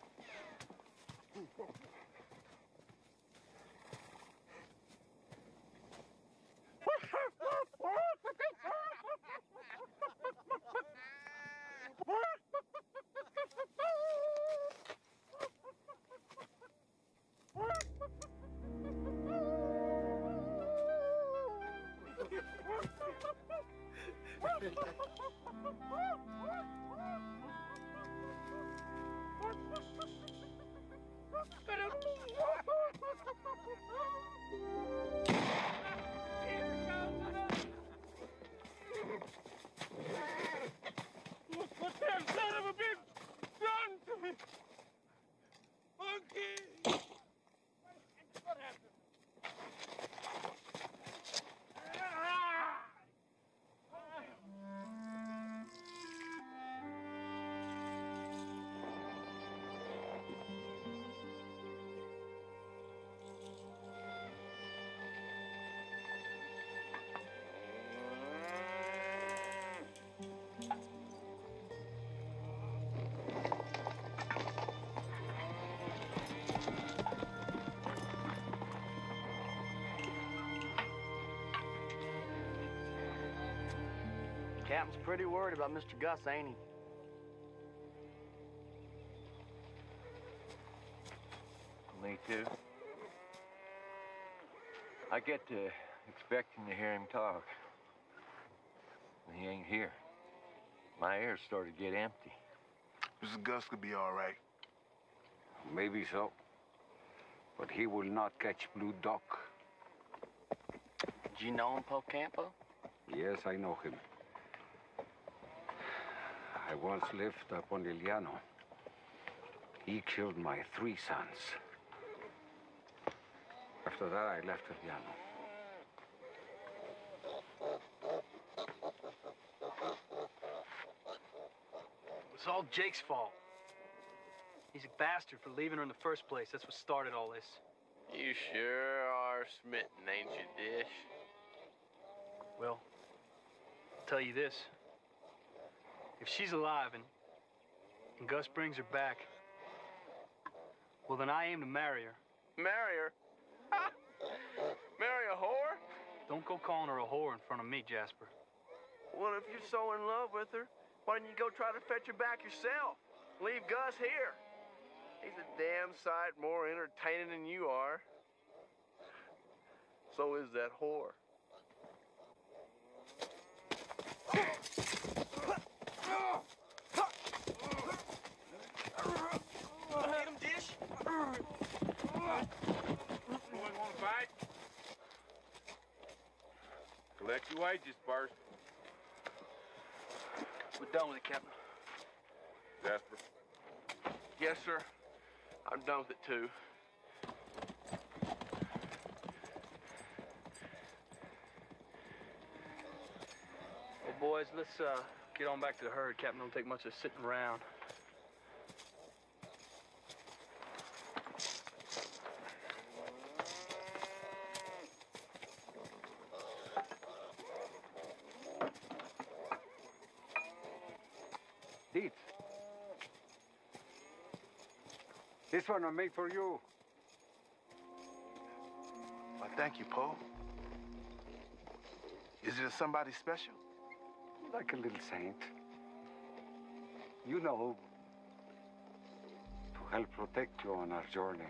Speaker 14: What that son of a bitch done to me? Monkey! What happened?
Speaker 19: Captain's pretty worried about Mr. Gus, ain't he?
Speaker 9: Me too. I get to expecting to hear him talk. But he ain't here. My ears started to get empty.
Speaker 20: Mr. Gus could be all right.
Speaker 12: Maybe so. But he will not catch Blue Duck.
Speaker 19: Do you know him, Campo?
Speaker 12: Yes, I know him. I once lived up on El Llano. He killed my 3 sons. After that, I left El Llano.
Speaker 18: It's all Jake's fault. He's a bastard for leaving her in the first place. That's what started all this.
Speaker 23: You sure are smitten, ain't you, Dish?
Speaker 18: Well, I'll tell you this. If she's alive and Gus brings her back, well, then I aim to marry her.
Speaker 23: Marry her? Marry a whore?
Speaker 18: Don't go calling her a whore in front of me, Jasper.
Speaker 23: Well, if you're so in love with her, why didn't you go try to fetch her back yourself? Leave Gus here. He's a damn sight more entertaining than you are. So is that whore.
Speaker 19: Hit him, Dish.
Speaker 2: Boys want to fight? Collect your wages first.
Speaker 18: We're done with it, Captain.
Speaker 2: Jasper.
Speaker 23: Yes, sir. I'm done with it, too.
Speaker 18: Well, boys, let's get on back to the herd. Captain don't take much of sitting around.
Speaker 12: Eat. This one I made for you.
Speaker 20: Well, thank you, Poe. Is it somebody special?
Speaker 12: Like a little saint. You know, to help protect you on our journey.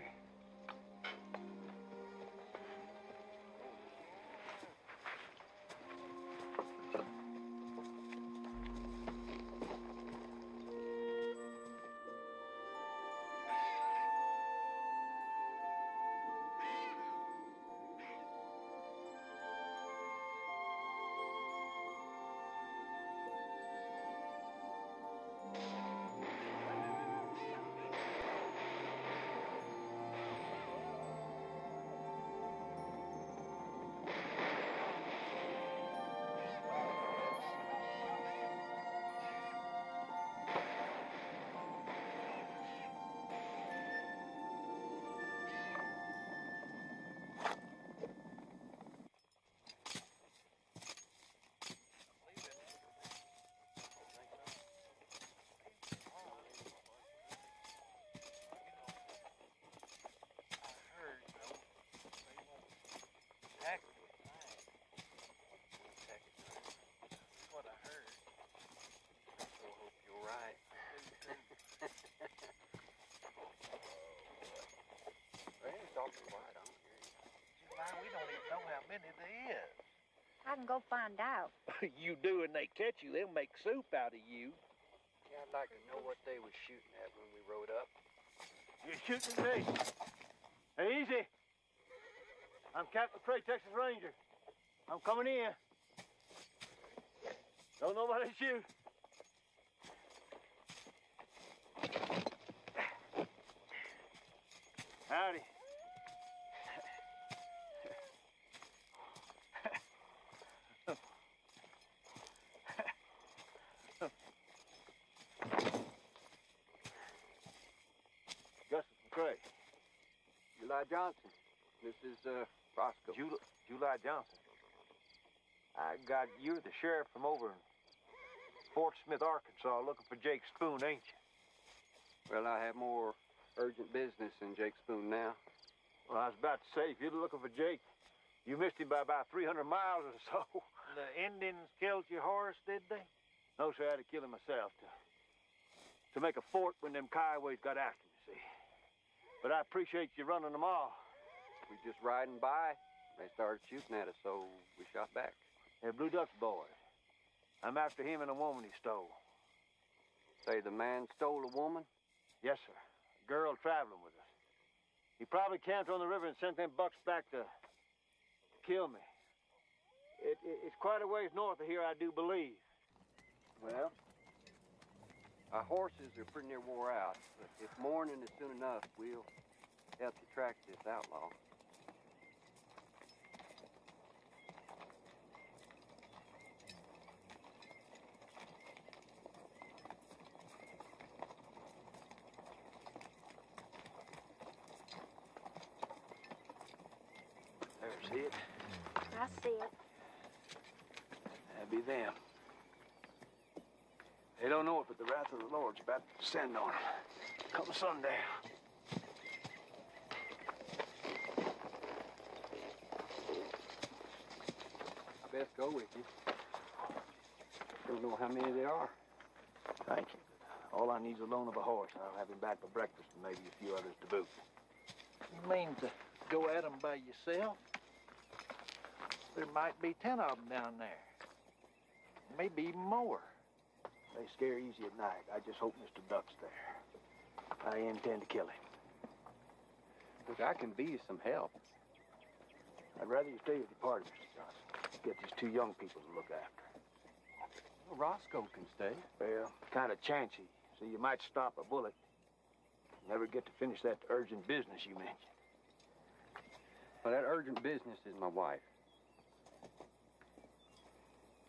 Speaker 7: go find out.
Speaker 5: You do and they catch you, they'll make soup out of you.
Speaker 3: Yeah, I'd like to know what they was shooting at when we rode up.
Speaker 5: You're shooting at me. Hey, easy. I'm Captain Craig, Texas Ranger. I'm coming in. Don't nobody shoot. Howdy. Gus from Craig.
Speaker 12: July Johnson. This is, Roscoe.
Speaker 3: July Johnson. I got you're the sheriff from over in Fort Smith, Arkansas, looking for Jake Spoon, ain't you?
Speaker 12: Well, I have more urgent business than Jake Spoon now.
Speaker 3: Well, I was about to say, if you're looking for Jake, you missed him by about 300 miles or so.
Speaker 5: The Indians killed your horse, did they?
Speaker 3: No, sir, I had to kill him myself to make a fort when them Kioways got after me, see. But I appreciate you running them off.
Speaker 12: We just riding by. They started shooting at us, so we shot back.
Speaker 3: They're Blue Duck's boys. I'm after him and a woman he stole.
Speaker 12: Say the man stole a woman?
Speaker 3: Yes, sir. A girl traveling with us. He probably camped on the river and sent them bucks back to kill me. It's quite a ways north of here, I do believe.
Speaker 12: Well, our horses are pretty near wore out, but if morning is soon enough, we'll help you track this outlaw.
Speaker 3: See it?
Speaker 7: I see it.
Speaker 3: That'd be them. They don't know it, but the wrath of the Lord's about to descend on them. Come sundown.
Speaker 12: I best go with you. Don't know how many there are.
Speaker 3: Thank you. All I need is a loan of a horse, and I'll have him back for breakfast and maybe a few others to boot.
Speaker 5: You mean to go at them by yourself? There might be 10 of them down there. Maybe even more.
Speaker 3: They scare easy at night. I just hope Mr. Duck's there. I intend to kill him.
Speaker 12: Look, I can be you some help.
Speaker 3: I'd rather you stay with your party, Mr. Johnson. Get these two young people to look after.
Speaker 12: Well, Roscoe can stay.
Speaker 3: Well, kind of chancy, so you might stop a bullet. Never get to finish that urgent business you mentioned.
Speaker 12: Well, that urgent business is my wife.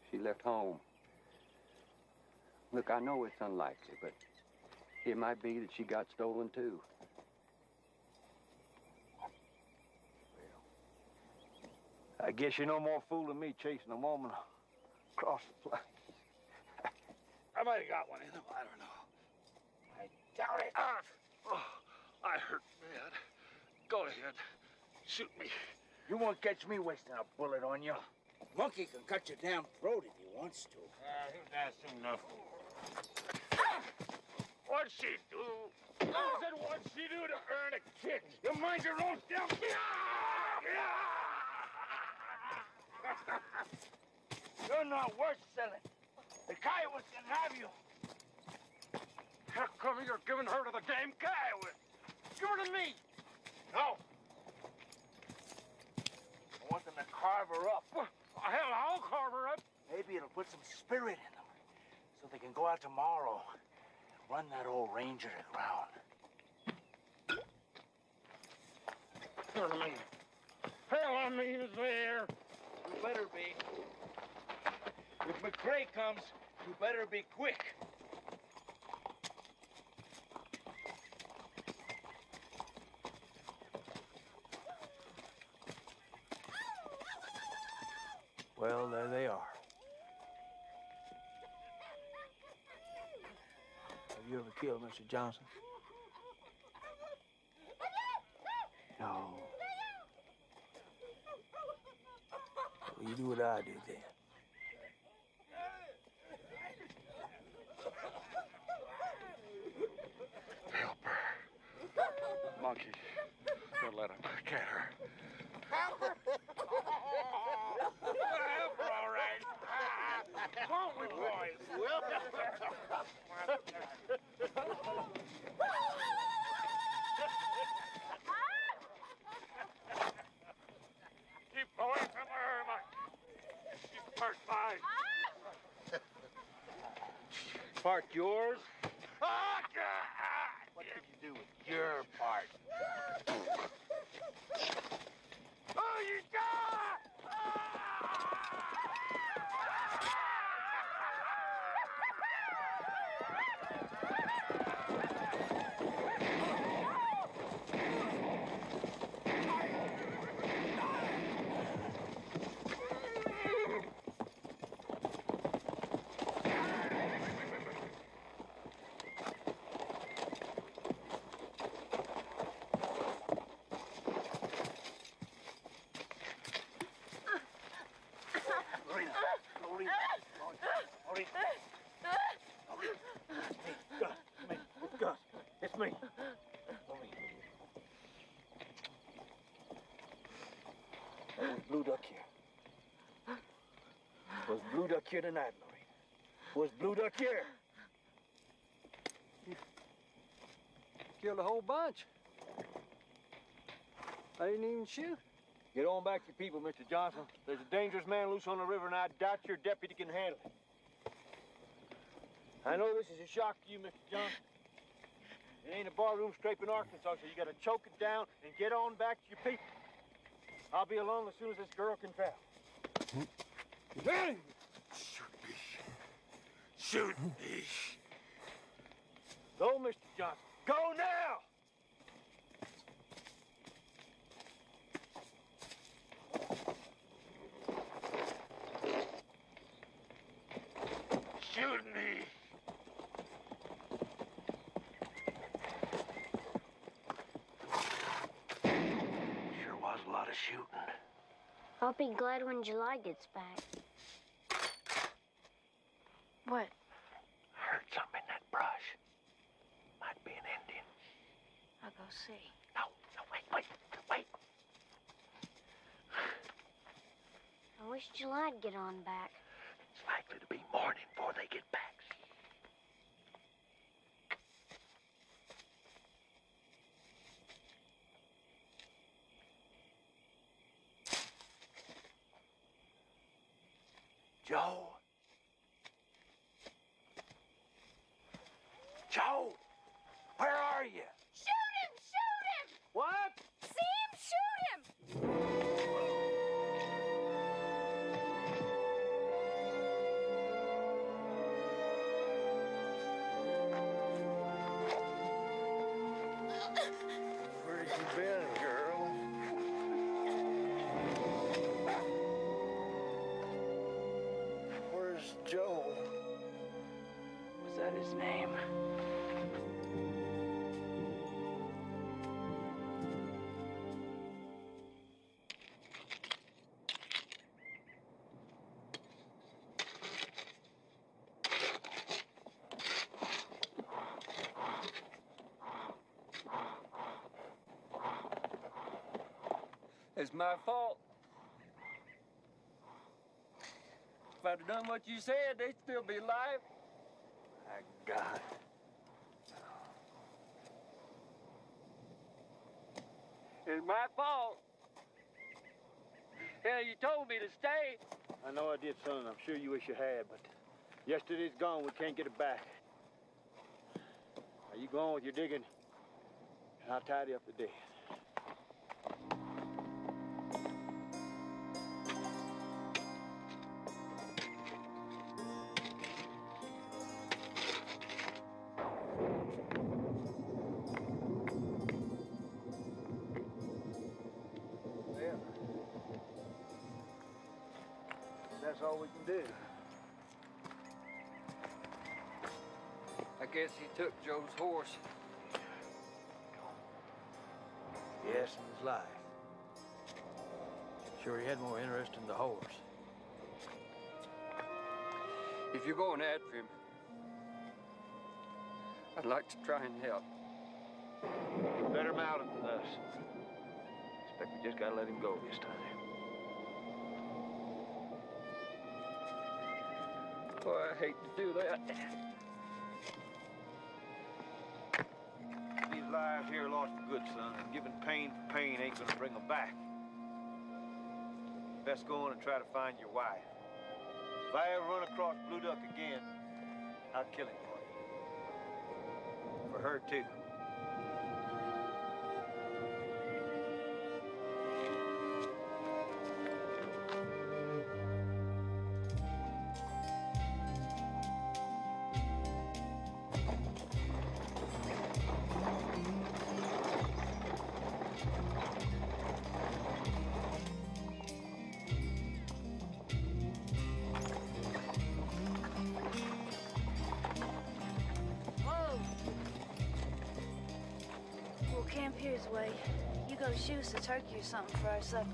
Speaker 12: She left home. Look, I know it's unlikely, but it might be that she got stolen, too.
Speaker 3: Well, I guess you're no more fool than me chasing a woman across the plains.
Speaker 14: I might have got one in him. I don't know. I doubt it. Oh, I hurt bad. Go ahead. Shoot me.
Speaker 5: You won't catch me wasting a bullet on you.
Speaker 14: Monkey can cut your damn throat if he wants to. That's enough. What'd she do? I said, what'd she do to earn a kick? You mind your own damn...
Speaker 5: You're not worth selling. The Kiowas can have you.
Speaker 14: How come you're giving her to the damn Kiowa? Give her to me. No.
Speaker 5: I want them to carve her up.
Speaker 14: Well, hell, I'll carve her up.
Speaker 5: Maybe it'll put some spirit in them, so they can go out tomorrow and run that old ranger to ground.
Speaker 14: Hell, I mean, is there.
Speaker 5: You better be. If McCrae comes, you better be quick.
Speaker 3: Well, there they are. Have you ever killed Mr. Johnson? No. Well, you do what I do then.
Speaker 14: Help her. Monkey, don't let him get her.
Speaker 2: Help her! Help her, all right.
Speaker 3: part yours?
Speaker 14: What did you do with your part? Oh, you die!
Speaker 3: It's me. Was Blue Duck here? Was Blue Duck here tonight, Lorraine? Was Blue Duck here?
Speaker 1: Killed a whole bunch. I didn't even shoot.
Speaker 3: Get on back to your people, Mr. Johnson. There's a dangerous man loose on the river, and I doubt your deputy can handle it. I know this is a shock to you, Mr. Johnson. It ain't a barroom scrape in Arkansas, so you gotta choke it down and get on back to your people. I'll be along as soon as this girl can travel.
Speaker 14: Shoot me. Shoot me.
Speaker 3: Go, Mr. Johnson. Go now!
Speaker 14: Shoot me. Sure was a lot of shooting.
Speaker 7: I'll be glad when July gets back.
Speaker 8: What?
Speaker 14: Heard something in that brush. Might be an Indian.
Speaker 8: I'll go see.
Speaker 14: No, wait.
Speaker 7: I wish July'd get on back.
Speaker 14: It's likely to be morning before they get back. Joe? Joe? Where are you?
Speaker 7: Shoot him! Shoot him!
Speaker 3: What?
Speaker 7: See him? Shoot him!
Speaker 14: Where you been, girl? Where's Joe?
Speaker 8: Was that his name?
Speaker 1: It's my fault. If I'd have done what you said, they'd still be alive.
Speaker 14: My God.
Speaker 1: It's my fault. Hell, you told me to stay.
Speaker 3: I know I did, son. I'm sure you wish you had, but yesterday's gone. We can't get it back. Now, you go on with your digging, and I'll tidy up the dead. That's all we can do.
Speaker 1: I guess he took Joe's horse.
Speaker 3: Yes, in his life. Sure, he had more interest in the horse.
Speaker 1: If you're going after him, I'd like to try and help.
Speaker 3: Better mount it than us. Expect we just gotta let him go this time.
Speaker 1: Boy, I hate to do that.
Speaker 3: These lives here are lost for good, son, and giving pain for pain ain't gonna bring them back. Best go on and try to find your wife. If I ever run across Blue Duck again, I'll kill him for you. For her, too.
Speaker 8: Camp here's way. You go shoot us a turkey or something for our supper.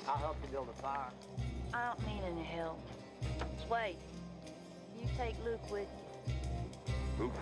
Speaker 3: I'll help you build a fire.
Speaker 8: I don't need any help. Sway, you take Luke with you.
Speaker 9: Luke?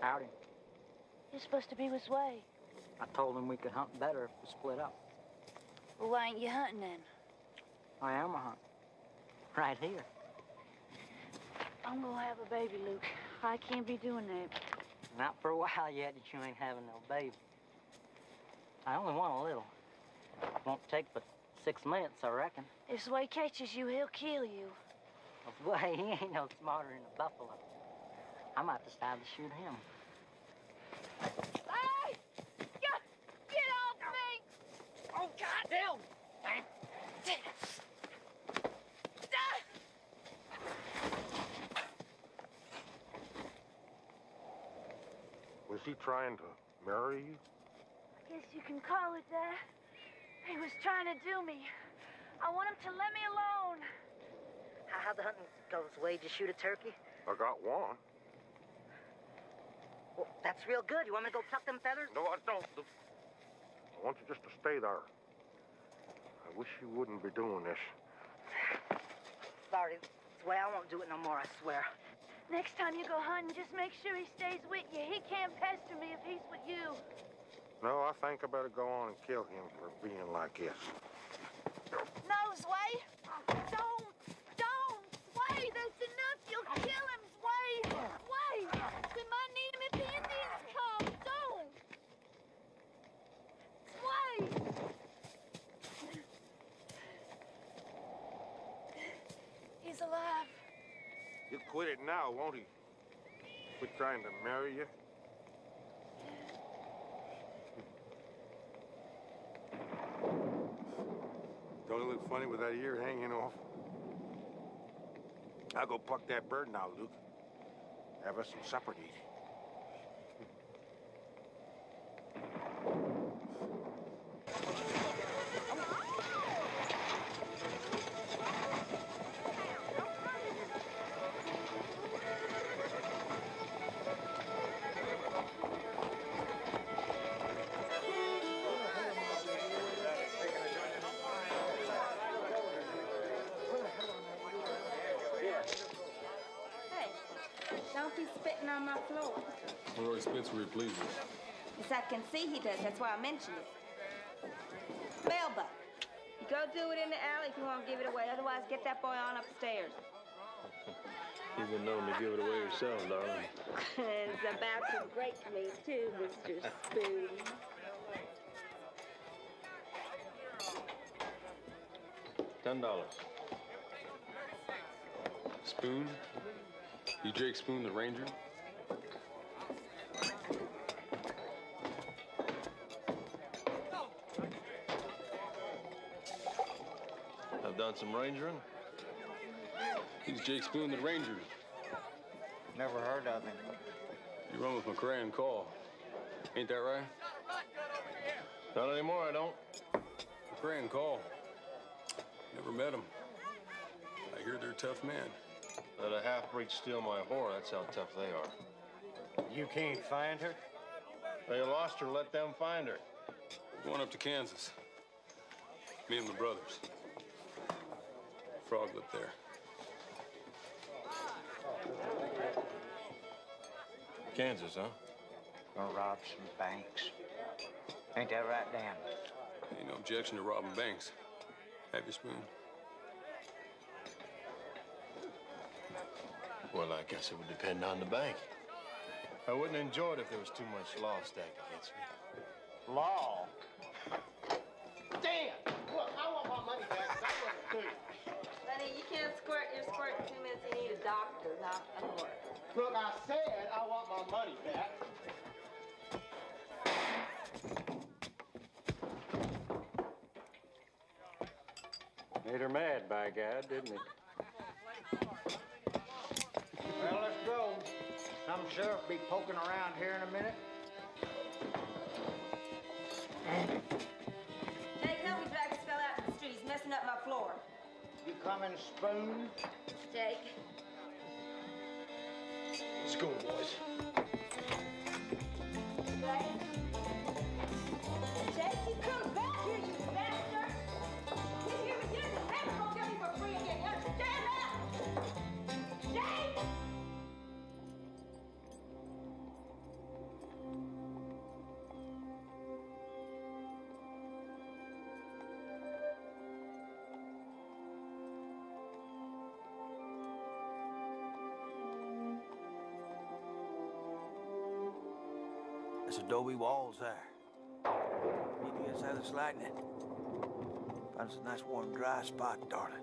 Speaker 4: Howdy.
Speaker 8: You're supposed to be with Sway.
Speaker 4: I told him we could hunt better if we split up.
Speaker 8: Well, why ain't you hunting then?
Speaker 4: I am a hunt. Right here.
Speaker 8: I'm gonna have a baby, Luke. I can't be doing that.
Speaker 4: Not for a while yet that you ain't having no baby. I only want a little. Won't take but 6 minutes, I reckon.
Speaker 8: If Sway catches you, he'll kill you.
Speaker 4: Well, Sway, he ain't no smarter than a buffalo. I might decide to shoot him.
Speaker 8: Hey! Get off me!
Speaker 15: Oh, goddamn!
Speaker 6: Was he trying to marry you?
Speaker 8: I guess you can call it that. He was trying to do me. I want him to let me alone.
Speaker 4: How'd the hunting go, Sway? Did you shoot a turkey?
Speaker 6: I got one.
Speaker 4: Well, that's real good. You want me to go pluck them feathers?
Speaker 6: No, I don't. I want you just to stay there. I wish you wouldn't be doing this.
Speaker 4: Sorry, Sway, I won't do it no more, I swear.
Speaker 8: Next time you go hunting, just make sure he stays with you. He can't pester me if he's with you.
Speaker 6: No, I think I better go on and kill him for being like this.
Speaker 8: No, Sway! Don't! Sway, that's enough! You'll kill him, Sway! Sway! We might need him if the Indians come! Don't! Sway! He's alive.
Speaker 6: He'll quit it now, won't he? Quit trying to marry you. Don't it look funny with that ear hanging off? I'll go pluck that bird now, Luke. Have us some supper to eat.
Speaker 10: Don't be spitting on my floor.
Speaker 16: Roy spits where he pleases.
Speaker 10: Yes, I can see he does. That's why I mentioned it. Melba, you go do it in the alley if you want to give it away. Otherwise, get that boy on upstairs.
Speaker 16: You've been known to give it away yourself, darling.
Speaker 10: It's about to break me, too, Mr. Spoon.
Speaker 16: $10. Spoon? You Jake Spoon, the ranger? I've done some rangering. He's Jake Spoon, the ranger.
Speaker 3: Never heard of him.
Speaker 16: You run with McRae and Call. Ain't that right? Not anymore, I don't. McRae and Call. Never met him. I hear they're tough men. Let a half-breed steal my whore, that's how tough they are.
Speaker 3: You can't find her?
Speaker 16: They lost her, let them find her. We're going up to Kansas. Me and my brothers. Frog lived there. Kansas, huh?
Speaker 17: Gonna rob some banks. Ain't that right, Dan?
Speaker 16: Ain't no objection to robbing banks. Have you, Spoon?
Speaker 13: Well, I guess it would depend on the bank. I wouldn't enjoy it if there was too much law stacked against me.
Speaker 17: Law?
Speaker 19: Dan! Look, I want my money back. I want it too.
Speaker 10: Lenny, you can't squirt your squirt in 2 minutes. You need a doctor, not a horse.
Speaker 19: Look, I said I want my money back.
Speaker 12: Made her mad, by God, didn't he?
Speaker 17: Well, let's go. Some sheriff will be poking around here in a minute.
Speaker 10: Jake, help me drag this fella out to the street. He's messing up my floor.
Speaker 17: You coming, Spoon?
Speaker 10: Jake.
Speaker 13: Let's go, boys.
Speaker 10: Jake, you come back here, you bastard! You hear me? Get in the paper, don't get me for free again. You understand that? Jake!
Speaker 3: There's adobe walls there. Need to get us out of this lightning. Find us a nice, warm, dry spot, darling.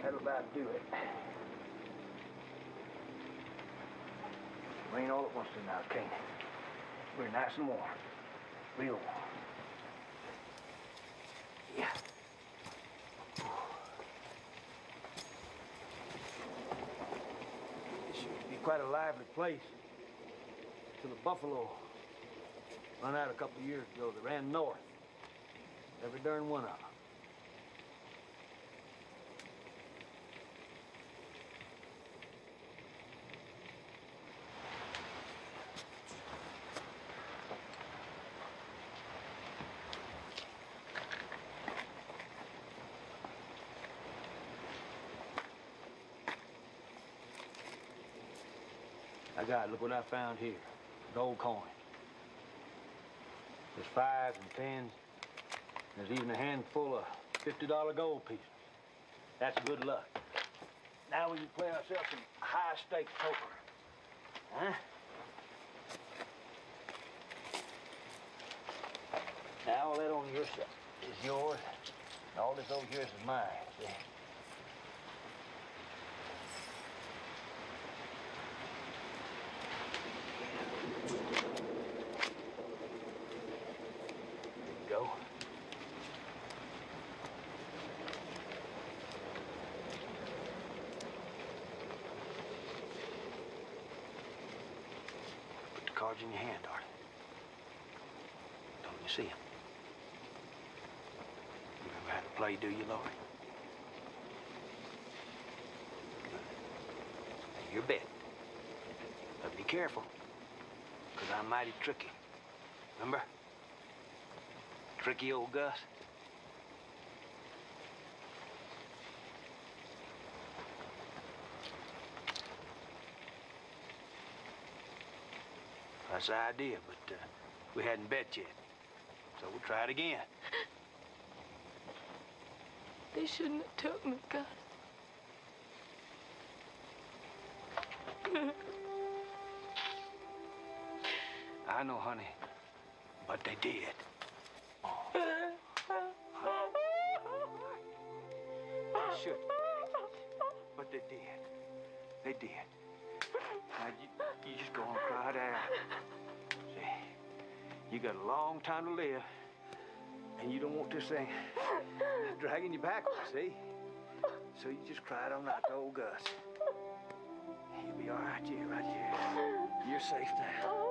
Speaker 17: That'll about do it. Rain all at once tonight, can't it? We're nice and warm. Real warm. Yeah.
Speaker 3: This should be quite a lively place. Till the buffalo run out a couple of years ago. They ran north. Every darn one of them. God, look what I found here. Gold coin. There's 5s and 10s. There's even a handful of $50 gold pieces. That's good luck. Now we can play ourselves some high-stakes poker. Huh? Now all that on your side is yours, and all this over here is mine. See? Go. Put the cards in your hand, darling. Don't you see them? You ever had to play, do you, Lori? Good. Now, your bet. But be careful, because I'm mighty tricky. Remember? Tricky old Gus. That's the idea, but we hadn't bet yet. So we'll try it again.
Speaker 8: They shouldn't have took me, Gus.
Speaker 3: I know, honey, but they did. Should. But they did. They did. Now, you just go on and cry it out. See, you got a long time to live, and you don't want this thing dragging you backwards, see? So you just cry it on out to old Gus. You'll be all right, right here. You're safe now.